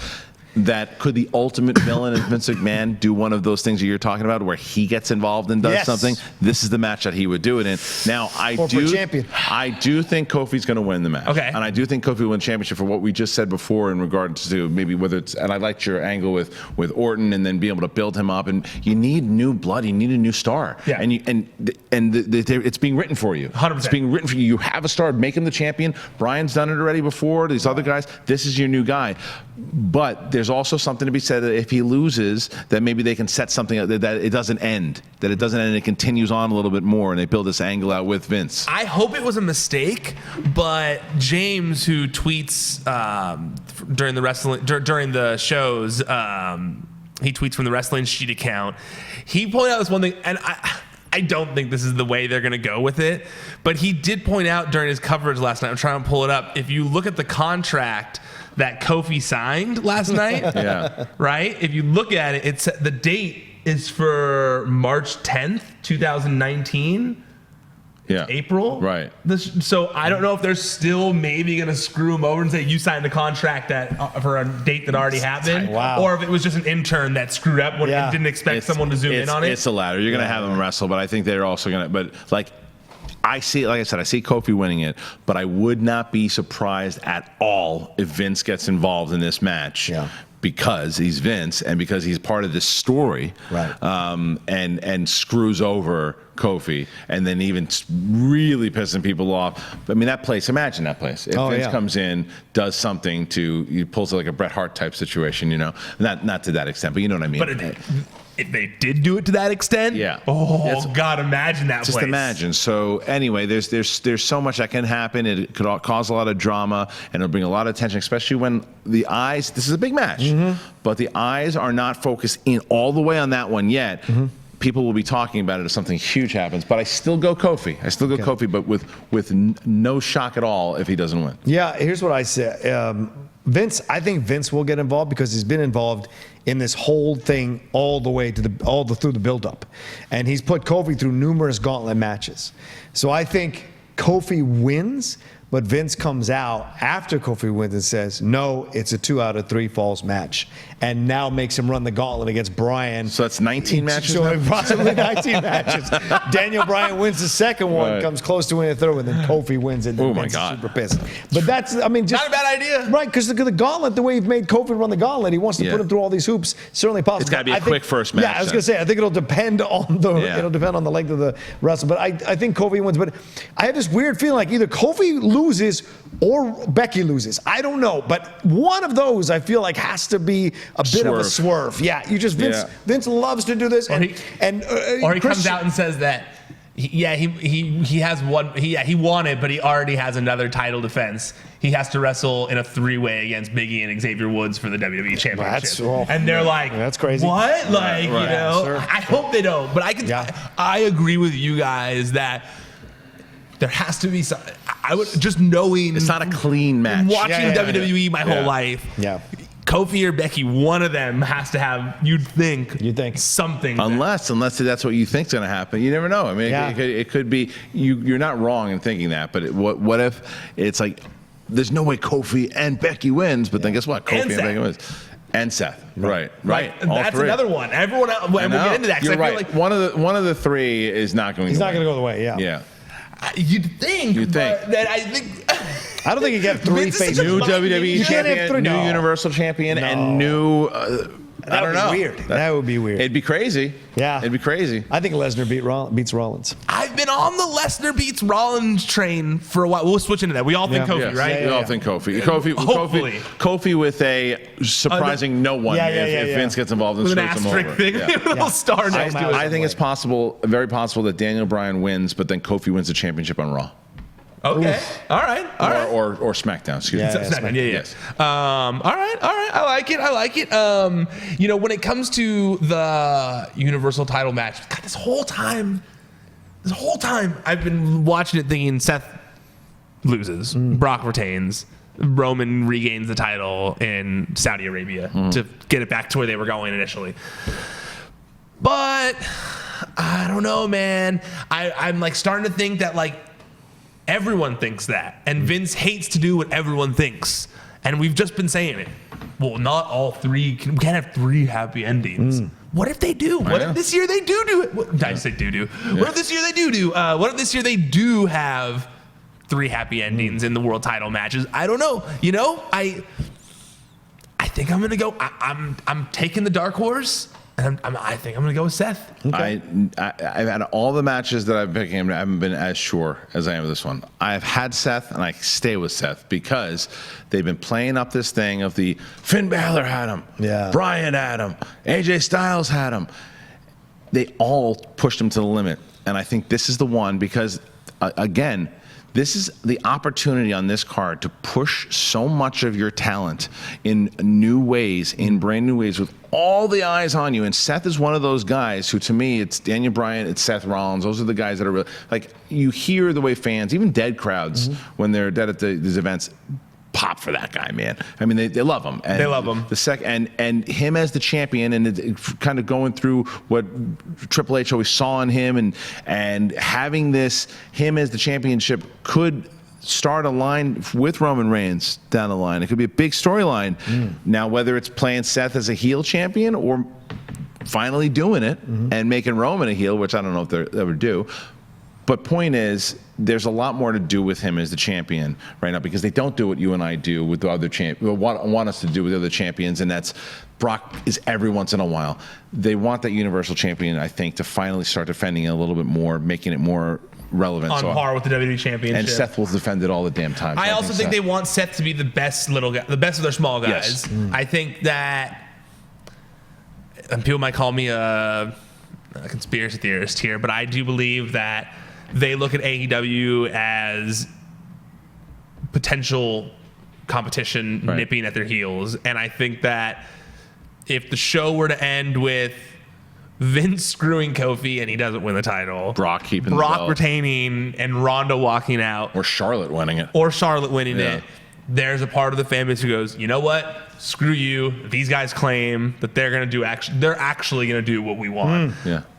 B: that could the ultimate villain of Vince McMahon do one of those things that you're talking about where he gets involved and does something? This is the match that he would do it in. Now, I do think Kofi's going to win the match.
A: Okay.
B: And I do think Kofi will win the championship for what we just said before in regards to maybe whether it's, and I liked your angle with Orton and then being able to build him up, and you need new blood, you need a new star.
A: Yeah.
B: And it's being written for you.
A: 100%.
B: It's being written for you. You have a star, make him the champion. Brian's done it already before. These other guys, this is your new guy. But there's also something to be said that if he loses, that maybe they can set something up that it doesn't end. That it doesn't end and it continues on a little bit more, and they build this angle out with Vince.
A: I hope it was a mistake, but James, who tweets during the shows, he tweets from the Wrestling Sheet account. He pointed out this one thing, and I don't think this is the way they're going to go with it, but he did point out during his coverage last night, I'm trying to pull it up, if you look at the contract that Kofi signed last night, right? If you look at it, the date is for March 10th, 2019. April.
B: Right.
A: So I don't know if they're still maybe going to screw him over and say, you signed a contract that for a date that already happened.
C: Wow.
A: Or if it was just an intern that screwed up when didn't expect someone to zoom in on it.
B: It's the latter. You're going to have them wrestle, but I think they're also going to, but like I see Kofi winning it, but I would not be surprised at all if Vince gets involved in this match.
C: Yeah.
B: Because he's Vince and because he's part of this story,
C: right?
B: And screws over Kofi, and then even really pissing people off. I mean, that place. Imagine that place. If Vince comes in, does something he pulls like a Bret Hart type situation, not to that extent, but you know what I mean.
A: But if they did do it to that extent, God, imagine that.
B: Just
A: place.
B: Imagine. So anyway, there's so much that can happen. It could cause a lot of drama, and it'll bring a lot of attention, especially when the eyes. This is a big match, but the eyes are not focused in all the way on that one yet. People will be talking about it if something huge happens. But I still go Kofi. Kofi, but with no shock at all if he doesn't win.
C: Yeah, here's what I say. Vince, I think Vince will get involved because he's been involved in this whole thing all the way to through the build-up, and he's put Kofi through numerous gauntlet matches. So I think Kofi wins, but Vince comes out after Kofi wins and says, no, it's a 2 out of 3 falls match, and now makes him run the gauntlet against Bryan.
B: So that's 19 matches?
C: So possibly 19 matches. Daniel Bryan wins the second one, comes close to winning the third one, then Kofi wins it.
B: Oh, my God.
C: Super pissed. But that's, I mean, just...
A: Not a bad idea.
C: Right, because look at the gauntlet, the way you've made Kofi run the gauntlet, he wants to put him through all these hoops. Certainly possible.
B: It's got to be a quick first match.
C: Yeah, I was going to say, I think it'll depend on the length of the wrestle. But I think Kofi wins. But I have this weird feeling like either Kofi loses or Becky loses. I don't know, but one of those I feel like has to be a bit of a swerve. Yeah, Vince loves to do this, or
A: he comes out and says that he has one. He won it, but he already has another title defense. He has to wrestle in a 3-way against Big E and Xavier Woods for the WWE Championship. And they're like,
C: that's crazy.
A: What? Like,
C: Sure.
A: I hope they don't, but I agree with you guys that there has to be some. I would just knowing
B: it's not a clean match.
A: Watching WWE my whole life.
C: Yeah.
A: Kofi or Becky, one of them has to have. You'd think something.
B: Unless that's what you think's going to happen. You never know. I mean, it could be. You're not wrong in thinking that. But what if it's like there's no way Kofi and Becky wins, but then guess what? Kofi and Becky wins. And Seth, right.
A: That's another one. Everyone else, we'll get into that.
B: You're right.
A: Like
B: one of the three is not going.
C: He's not going to go the way. Yeah.
A: You'd think. But then I think.
C: I don't think you get 3 faces.
B: New WWE champion, new Universal champion, and new. I don't know.
C: Weird. That would be weird.
B: It'd be crazy.
C: Yeah,
B: it'd be crazy.
C: I think Lesnar beats Rollins.
A: I've been on the Lesnar beats Rollins train for a while. We'll switch into that. We all think Kofi, right?
B: We all think Kofi. Kofi with a surprising no one if Vince gets involved and
A: with an
B: screws him over.
A: thing. A little star next to it.
B: I think it's possible, very possible, that Daniel Bryan wins, but then Kofi wins the championship on Raw.
A: Okay. Oof. All right.
B: Or SmackDown. Excuse me.
A: SmackDown. Yes. All right. I like it. When it comes to the Universal title match, God, this whole time, I've been watching it thinking Seth loses, Brock retains, Roman regains the title in Saudi Arabia to get it back to where they were going initially. But I don't know, man. I'm like starting to think that like. Everyone thinks that, and Vince hates to do what everyone thinks, and we've just been saying it. Well, not all 3. We can't have 3 happy endings. What if they do? What if this year they do it? Did I say do? What if this year they do? What if this year they do have 3 happy endings in the world title matches? I don't know. I think I'm gonna go. I'm taking the dark horse. I think I'm going to go with Seth.
B: Okay. I've had all the matches that I've picked him. I haven't been as sure as I am with this one. I've had Seth, and I stay with Seth because they've been playing up this thing of the Finn Balor had him, Bryan had him, AJ Styles had him. They all pushed him to the limit, and I think this is the one because, again, this is the opportunity on this card to push so much of your talent in new ways, in brand new ways, with all the eyes on you. And Seth is one of those guys who, to me, it's Daniel Bryan, it's Seth Rollins. Those are the guys that are really, like, you hear the way fans, even dead crowds, when they're dead at these events, pop for that guy, man. I mean, they love him. And
A: they love him.
B: And him as the champion, and it kind of going through what Triple H always saw in him, and having him as the championship could start a line with Roman Reigns down the line. It could be a big storyline. Now, whether it's playing Seth as a heel champion or finally doing it and making Roman a heel, which I don't know if they ever do. But point is, there's a lot more to do with him as the champion right now, because they don't do what you and I do with the other champions, want us to do with the other champions, and that's Brock is every once in a while. They want that Universal Champion, I think, to finally start defending it a little bit more, making it more relevant.
A: On par with the WWE Championship.
B: And Seth will defend it all the damn time.
A: I also think they want Seth to be the best little guy, the best of their small guys.
B: Yes.
A: I think that, and people might call me a conspiracy theorist here, but I do believe that they look at AEW as potential competition nipping at their heels. And I think that if the show were to end with Vince screwing Kofi and he doesn't win the title,
B: Brock keeping the belt,
A: retaining, and Ronda walking out,
B: or Charlotte winning it,
A: it, there's a part of the fan base who goes, you know what? Screw you. These guys claim that they're going to do they're actually going to do what we want.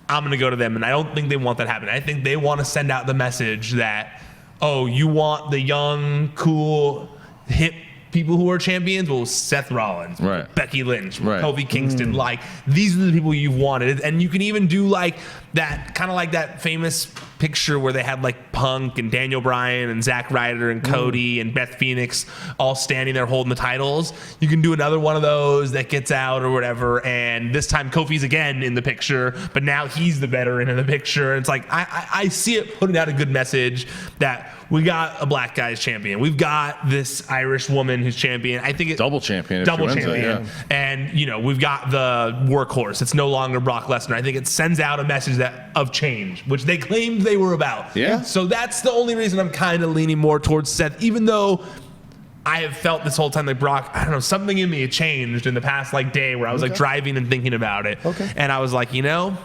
A: I'm going to go to them, and I don't think they want that to happen. I think they want to send out the message that, oh, you want the young, cool, hip people who are champions? Well, Seth Rollins, Becky Lynch, Kofi Kingston. Like, these are the people you've wanted. And you can even do like that, kind of like that famous picture where they had like Punk and Daniel Bryan and Zack Ryder and Cody and Beth Phoenix all standing there holding the titles. You can do another one of those that gets out or whatever, and this time Kofi's again in the picture, but now he's the veteran in the picture. It's like I see it putting out a good message that we got a black guy's champion. We've got this Irish woman who's champion. I think it's
B: double champion.
A: And you know, we've got the workhorse. It's no longer Brock Lesnar. I think it sends out a message of change, which they claimed they were about. So that's the only reason I'm kind of leaning more towards Seth, even though I have felt this whole time like Brock, I don't know, something in me had changed in the past like day where I was like driving and thinking about it. And I was like, you know,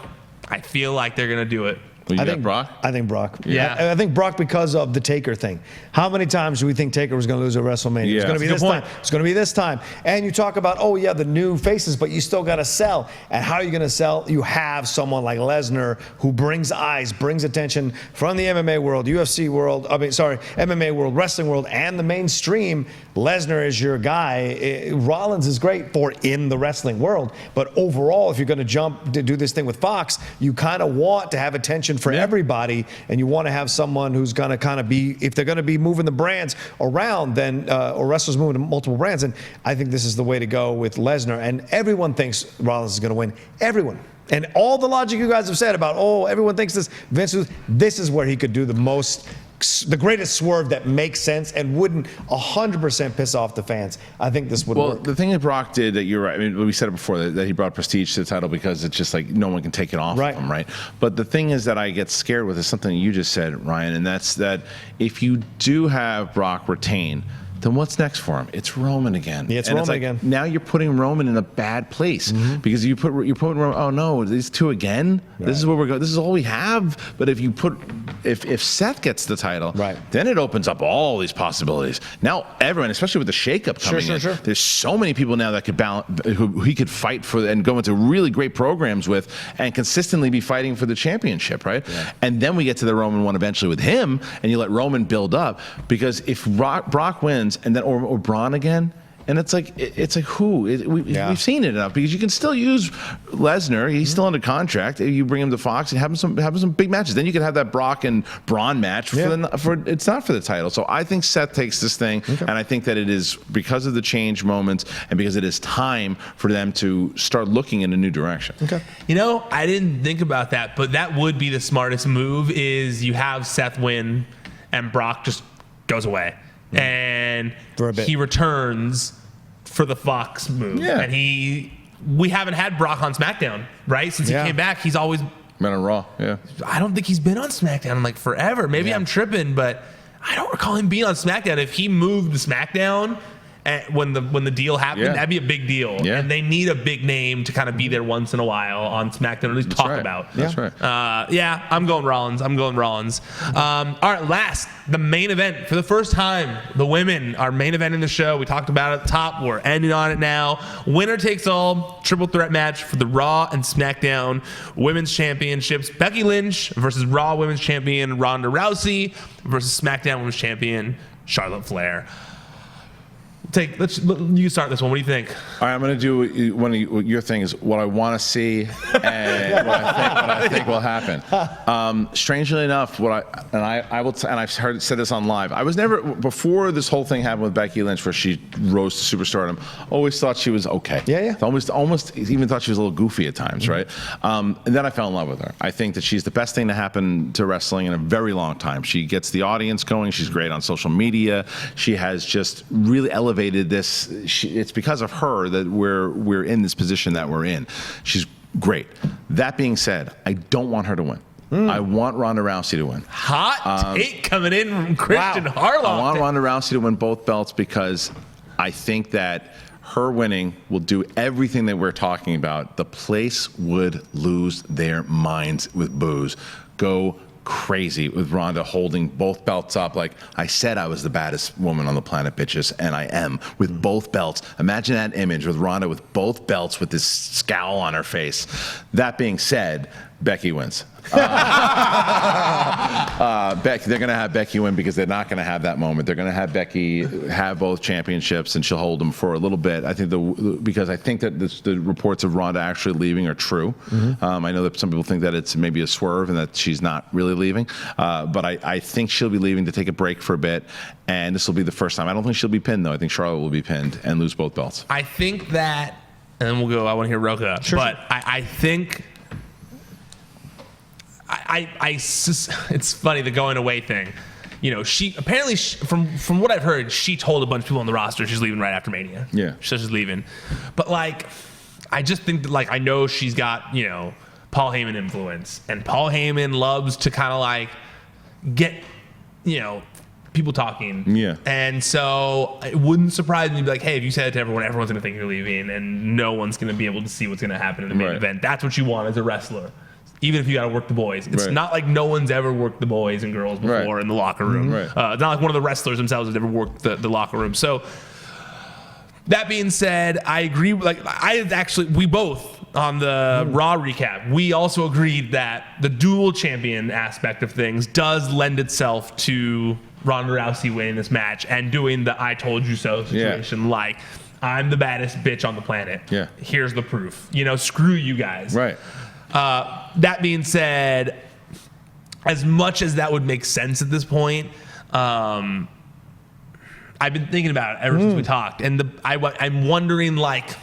A: I feel like they're going to do it.
B: Well, I think Brock.
C: I think Brock because of the Taker thing. How many times do we think Taker was going to lose at WrestleMania? It's going to be this time. It's going to be this time. And you talk about, the new faces, but you still got to sell. And how are you going to sell? You have someone like Lesnar who brings eyes, brings attention from the MMA world, UFC world, MMA world, wrestling world, and the mainstream. Lesnar is your guy. Rollins is great for in the wrestling world. But overall, if you're going to jump to do this thing with Fox, you kind of want to have attention for everybody, and you want to have someone who's going to kind of be, if they're going to be moving the brands around, then or wrestlers moving multiple brands, and I think this is the way to go with Lesnar. And everyone thinks Rollins is going to win. Everyone. And all the logic you guys have said about, everyone thinks this, this is where he could do the greatest swerve that makes sense and wouldn't 100% piss off the fans. I think this would work.
B: Well, the thing that Brock did, that you're right, I mean, we said it before, that he brought prestige to the title because it's just like no one can take it off of him, right? But the thing is that I get scared with is something you just said, Ryan, and that's that if you do have Brock retain, then what's next for him? It's Roman again.
C: Yeah, it's Roman again.
B: Now you're putting Roman in a bad place because you're putting Roman. Oh no, these two again. Right. This is where we're going. This is all we have. But if Seth gets the title, then it opens up all these possibilities. Now everyone, especially with the shakeup coming in, there's so many people now that could who he could fight for and go into really great programs with and consistently be fighting for the championship, right? Yeah. And then we get to the Roman one eventually with him, and you let Roman build up because if Brock wins. And then or Braun again, and it's like who we've seen it enough because you can still use Lesnar. He's still under contract. You bring him to Fox and have him some big matches. Then you can have that Brock and Braun match for it's not for the title. So I think Seth takes this thing, and I think that it is because of the change moments and because it is time for them to start looking in a new direction.
C: Okay.
A: You know, I didn't think about that, but that would be the smartest move. Is you have Seth win, and Brock just goes away. And he returns for the Fox move. Yeah. And we haven't had Brock on SmackDown, right? Since he came back, he's always
B: been on Raw. Yeah.
A: I don't think he's been on SmackDown in like forever. Maybe I'm tripping, but I don't recall him being on SmackDown. If he moved to SmackDown when the deal happened,
B: Yeah.
A: that'd be a big deal.
B: Yeah.
A: And they need a big name to kind of be there once in a while on SmackDown, or at least talk
B: right.
A: about.
B: That's right.
A: Yeah, I'm going Rollins. All right, last, the main event. For the first time, the women are main eventing the show. We talked about it at the top. We're ending on it now. Winner takes all triple threat match for the Raw and SmackDown Women's Championships. Becky Lynch versus Raw Women's Champion Ronda Rousey versus SmackDown Women's Champion Charlotte Flair. You can start this one. What do you think?
B: All right, I'm going to do one of your things. What I want to see and what I think will happen. Strangely enough, I've said this on live. I was never, before this whole thing happened with Becky Lynch, where she rose to superstardom, always thought she was okay.
C: Yeah.
B: Almost even thought she was a little goofy at times, right? And then I fell in love with her. I think that she's the best thing to happen to wrestling in a very long time. She gets the audience going. She's great on social media. She has just really elevated this. It's because of her that we're in this position that we're in. She's great. That being said, I don't want her to win. I want Ronda Rousey to win.
A: Hot take coming in from Kristian Harloff.
B: I want Ronda Rousey to win both belts because I think that her winning will do everything that we're talking about. The place would lose their minds with boos. Go crazy with Ronda holding both belts up. Like I said, I was the baddest woman on the planet, bitches, and I am with both belts. Imagine that image with Ronda with both belts with this scowl on her face. That being said, Becky wins. They're going to have Becky win because they're not going to have that moment. They're going to have Becky have both championships, and she'll hold them for a little bit. I think because I think that the reports of Ronda actually leaving are true. I know that some people think that it's maybe a swerve and that she's not really leaving, but I think she'll be leaving to take a break for a bit, and this will be the first time. I don't think she'll be pinned though. I think Charlotte will be pinned and lose both belts.
A: I think that, and then we'll go. I want to hear Rocha, but I think. It's funny, the going away thing. You know, she apparently, from what I've heard, she told a bunch of people on the roster she's leaving right after Mania.
B: Yeah.
A: She's leaving. But, like, I just think that, like, I know she's got, you know, Paul Heyman influence. And Paul Heyman loves to kind of, like, get, you know, people talking.
B: Yeah.
A: And so it wouldn't surprise me to be like, hey, if you said it to everyone, everyone's going to think you're leaving, and no one's going to be able to see what's going to happen in the main event. That's what you want as a wrestler. Even if you got to work the boys. It's not like no one's ever worked the boys and girls before in the locker room. It's not like one of the wrestlers themselves has ever worked the locker room. So that being said, I agree. Like we both on the Raw recap, we also agreed that the dual champion aspect of things does lend itself to Ronda Rousey winning this match and doing the I told you so situation. Like, I'm the baddest bitch on the planet.
B: Yeah.
A: Here's the proof. You know, screw you guys.
B: Right.
A: That being said, as much as that would make sense at this point, I've been thinking about it ever since we talked, and I'm wondering, like,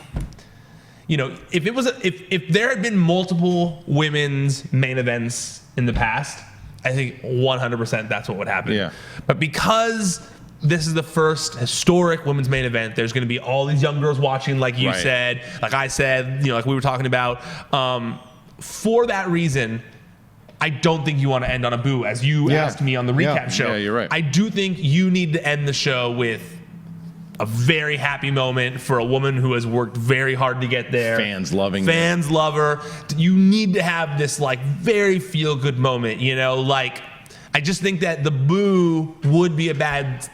A: you know, if there had been multiple women's main events in the past, I think 100% that's what would happen.
B: Yeah.
A: But because this is the first historic women's main event, there's going to be all these young girls watching, like you said, like I said, you know, like we were talking about. For that reason, I don't think you want to end on a boo, as you asked me on the recap show.
B: Yeah, you're right.
A: I do think you need to end the show with a very happy moment for a woman who has worked very hard to get there.
B: Fans love her.
A: You need to have this, like, very feel-good moment, you know? Like, I just think that the boo would be a bad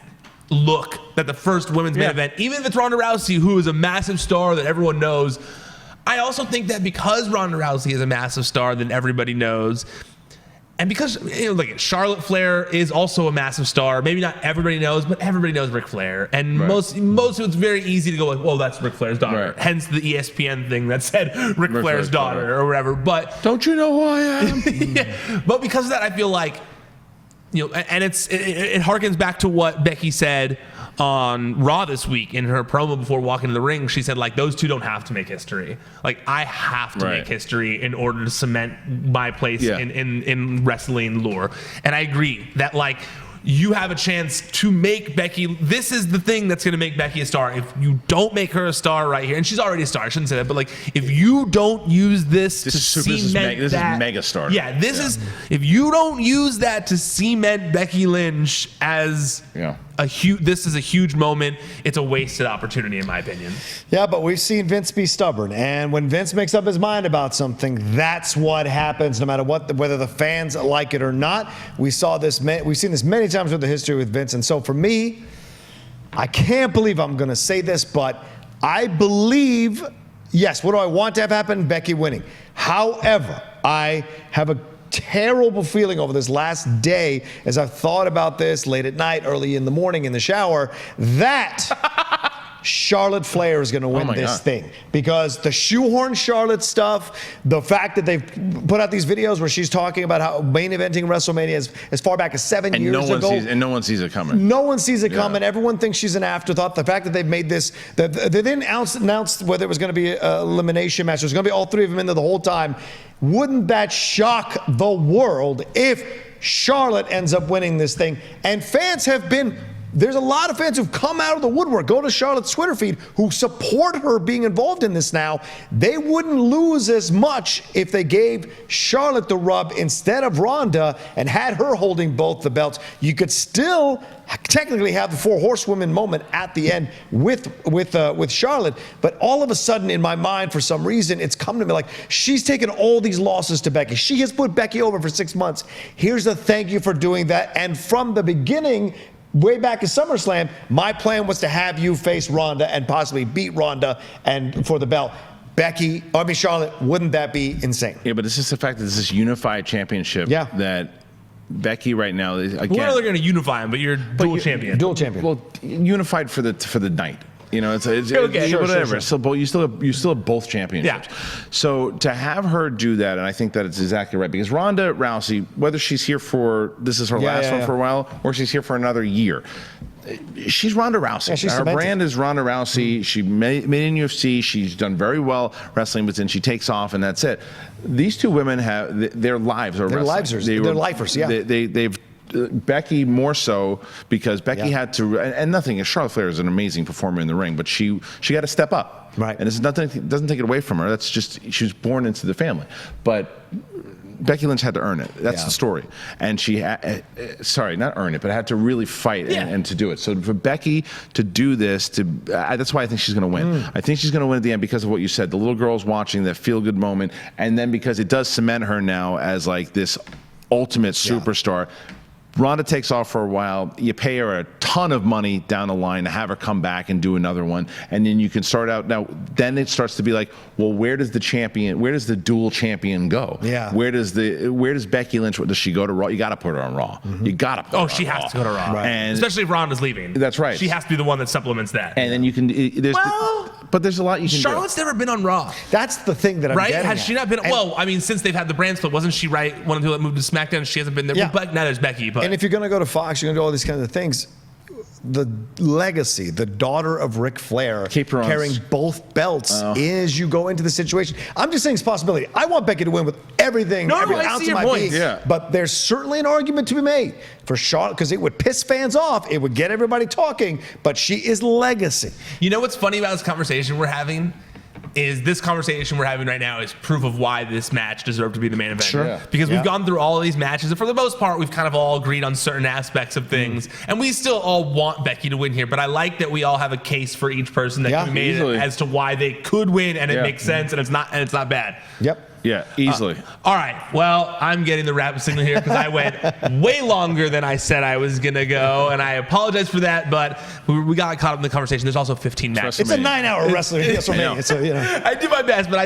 A: look that the first women's main event, even if it's Ronda Rousey, who is a massive star that everyone knows. I also think that because Ronda Rousey is a massive star that everybody knows, and because, you know, like, Charlotte Flair is also a massive star, maybe not everybody knows, but everybody knows Ric Flair. And most of it's very easy to go like, well, that's Ric Flair's daughter. Right. Hence the ESPN thing that said Ric Flair's daughter or whatever. But
B: don't you know who I am?
A: But because of that, I feel like, you know, and it harkens back to what Becky said on Raw this week in her promo before walking to the ring. She said, like, those two don't have to make history. Like, I have to make history in order to cement my place in wrestling lore. And I agree that, like, you have a chance to make Becky. This is the thing that's going to make Becky a star. If you don't make her a star right here, and she's already a star, I shouldn't say that, but, like, if you don't use this to cement
B: this is mega star.
A: Yeah, this is, if you don't use that to cement Becky Lynch as this is a huge moment. It's a wasted opportunity, in my opinion.
C: Yeah, but we've seen Vince be stubborn, and when Vince makes up his mind about something, that's what happens. No matter what, whether the fans like it or not. We've seen this many times with the history with Vince, and so for me, I can't believe I'm going to say this, but I believe, yes. What do I want to have happen? Becky winning. However, I have a terrible feeling over this last day as I've thought about this late at night, early in the morning in the shower, that Charlotte Flair is going to win this thing, because the shoehorn Charlotte stuff, the fact that they've put out these videos where she's talking about how main eventing WrestleMania as far back as 7 years ago.
B: And no one sees it coming.
C: No one sees it coming. Everyone thinks she's an afterthought. The fact that they've made this, they didn't announce whether it was going to be an elimination match. There's going to be all three of them in there the whole time. Wouldn't that shock the world if Charlotte ends up winning this thing? And fans have been, there's a lot of fans who've come out of the woodwork, go to Charlotte's Twitter feed, who support her being involved in this now. They wouldn't lose as much if they gave Charlotte the rub instead of Ronda and had her holding both the belts. You could still technically have the four horsewomen moment at the end with Charlotte, but all of a sudden in my mind, for some reason, it's come to me like she's taken all these losses to Becky. She has put Becky over for 6 months. Here's a thank you for doing that. And from the beginning, way back at SummerSlam, my plan was to have you face Ronda and possibly beat Ronda and for the belt. Charlotte, wouldn't that be insane?
B: Yeah, but it's just the fact that this is unified championship that Becky right now is, again,
A: well, they're going to unify them, but you're dual champion.
C: Dual champion.
B: Well, unified for the night. You know, it's
A: okay,
B: whatever.
A: Sure.
B: So you still have both championships.
A: Yeah.
B: So to have her do that, and I think that it's exactly right, because Ronda Rousey, whether she's here for this is her last one for a while, or she's here for another year, she's Ronda Rousey.
C: Yeah, she's
B: her
C: cemented.
B: brand is Ronda Rousey. She made in UFC. She's done very well wrestling, but then she takes off, and that's it. These two women have their lives are
C: Their
B: wrestling.
C: they're lifers. Yeah.
B: They've Becky more so, because Becky had to, and nothing. Charlotte Flair is an amazing performer in the ring, but she got to step up,
C: right?
B: And it's nothing. It doesn't take it away from her. That's just, she was born into the family, but Becky Lynch had to earn it. That's the story, and she not earn it, but had to really fight and to do it. So for Becky to do this, that's why I think she's going to win. I think she's going to win at the end because of what you said. The little girls watching, that feel good moment, and then because it does cement her now as like this ultimate superstar. Ronda takes off for a while. You pay her a ton of money down the line to have her come back and do another one, and then you can start out. Now, then it starts to be like, well, where does the dual champion go?
C: Yeah.
B: Where does Becky Lynch? Does she go to Raw? You got to put her on Raw. You got to.
A: Oh, she has to go to Raw,
C: right.
A: And especially if Ronda's leaving.
B: That's right.
A: She has to be the one that supplements that.
B: And then you can. But there's a lot you can do.
A: Charlotte's never been on Raw.
C: That's the thing that I'm
A: right?
C: getting
A: Has
C: at.
A: she not been? Well, I mean, since they've had the brand split, wasn't she one of the people that moved to SmackDown? She hasn't been there.
C: Yeah.
A: But now there's Becky. But
C: And if you're going to go to Fox, you're going to do all these kinds of things. The legacy, the daughter of Ric Flair, carrying both belts as you go into the situation. I'm just saying it's a possibility. I want Becky to win with everything, every ounce of my being.
B: Yeah.
C: But there's certainly an argument to be made for Charlotte, because it would piss fans off. It would get everybody talking, but she is legacy.
A: You know what's funny about this conversation we're having? Is this conversation we're having right now is proof of why this match deserved to be the main event.
C: Sure. Yeah.
A: Because we've gone through all of these matches, and for the most part, we've kind of all agreed on certain aspects of things, and we still all want Becky to win here, but I like that we all have a case for each person that can be made as to why they could win, and it makes sense, and it's not bad.
C: Yep.
B: Yeah, easily.
A: All right. Well, I'm getting the wrap signal here because I went way longer than I said I was going to go, and I apologize for that, but we got caught up in the conversation. There's also 15 matches.
C: It's a 9-hour wrestling WrestleMania. So,
A: I do my best, but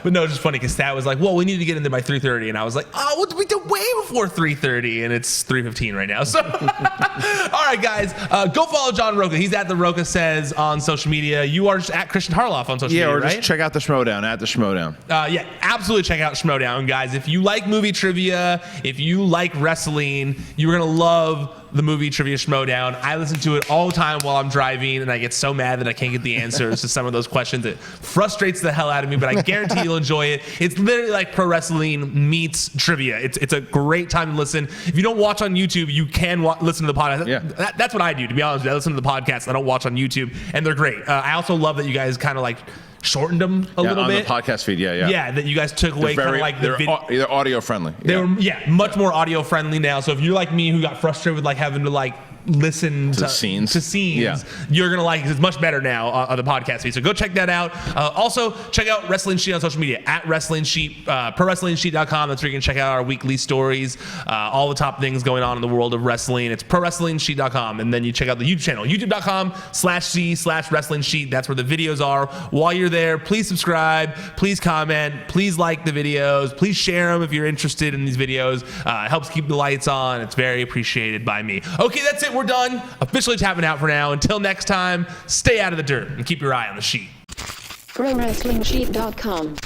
A: but no, it's just funny because Stat was like, well, we need to get in there by 3:30, and I was like, oh, we did way before 3:30, and it's 3:15 right now. So, all right, guys, go follow John Rocha. He's at the Rocha Says on social media. You are at Kristian Harloff on social media,
B: or
A: right?
B: just check out the Schmoedown, at the Schmoedown.
A: Absolutely check out Schmoedown, guys. If you like movie trivia, if you like wrestling, you're going to love the Movie Trivia Schmoedown. I listen to it all the time while I'm driving, and I get so mad that I can't get the answers to some of those questions. It frustrates the hell out of me, but I guarantee you'll enjoy it. It's literally like pro wrestling meets trivia. It's a great time to listen. If you don't watch on YouTube, you can listen to the podcast.
B: Yeah.
A: That's what I do, to be honest with you. I listen to the podcast. I don't watch on YouTube, and they're great. I also love that you guys kind of like shortened them a little bit.
B: On the podcast feed,
A: Yeah, that you guys took away kind of like the
B: they're audio friendly.
A: They were much more audio friendly now. So if you're like me who got frustrated with like having to like listen to
B: scenes.
A: you're going to like it. It's much better now on the podcast feed. So go check that out. Also, check out Wrestling Sheet on social media at Wrestling Sheet, ProWrestlingSheet.com. That's where you can check out our weekly stories, all the top things going on in the world of wrestling. It's ProWrestlingSheet.com. And then you check out the YouTube channel, YouTube.com/C/Wrestling Sheet. That's where the videos are. While you're there, please subscribe, please comment, please like the videos, please share them if you're interested in these videos. It helps keep the lights on. It's very appreciated by me. Okay, that's it. We're done. Officially tapping out for now. Until next time, stay out of the dirt and keep your eye on the sheet.
D: ProWrestlingSheet.com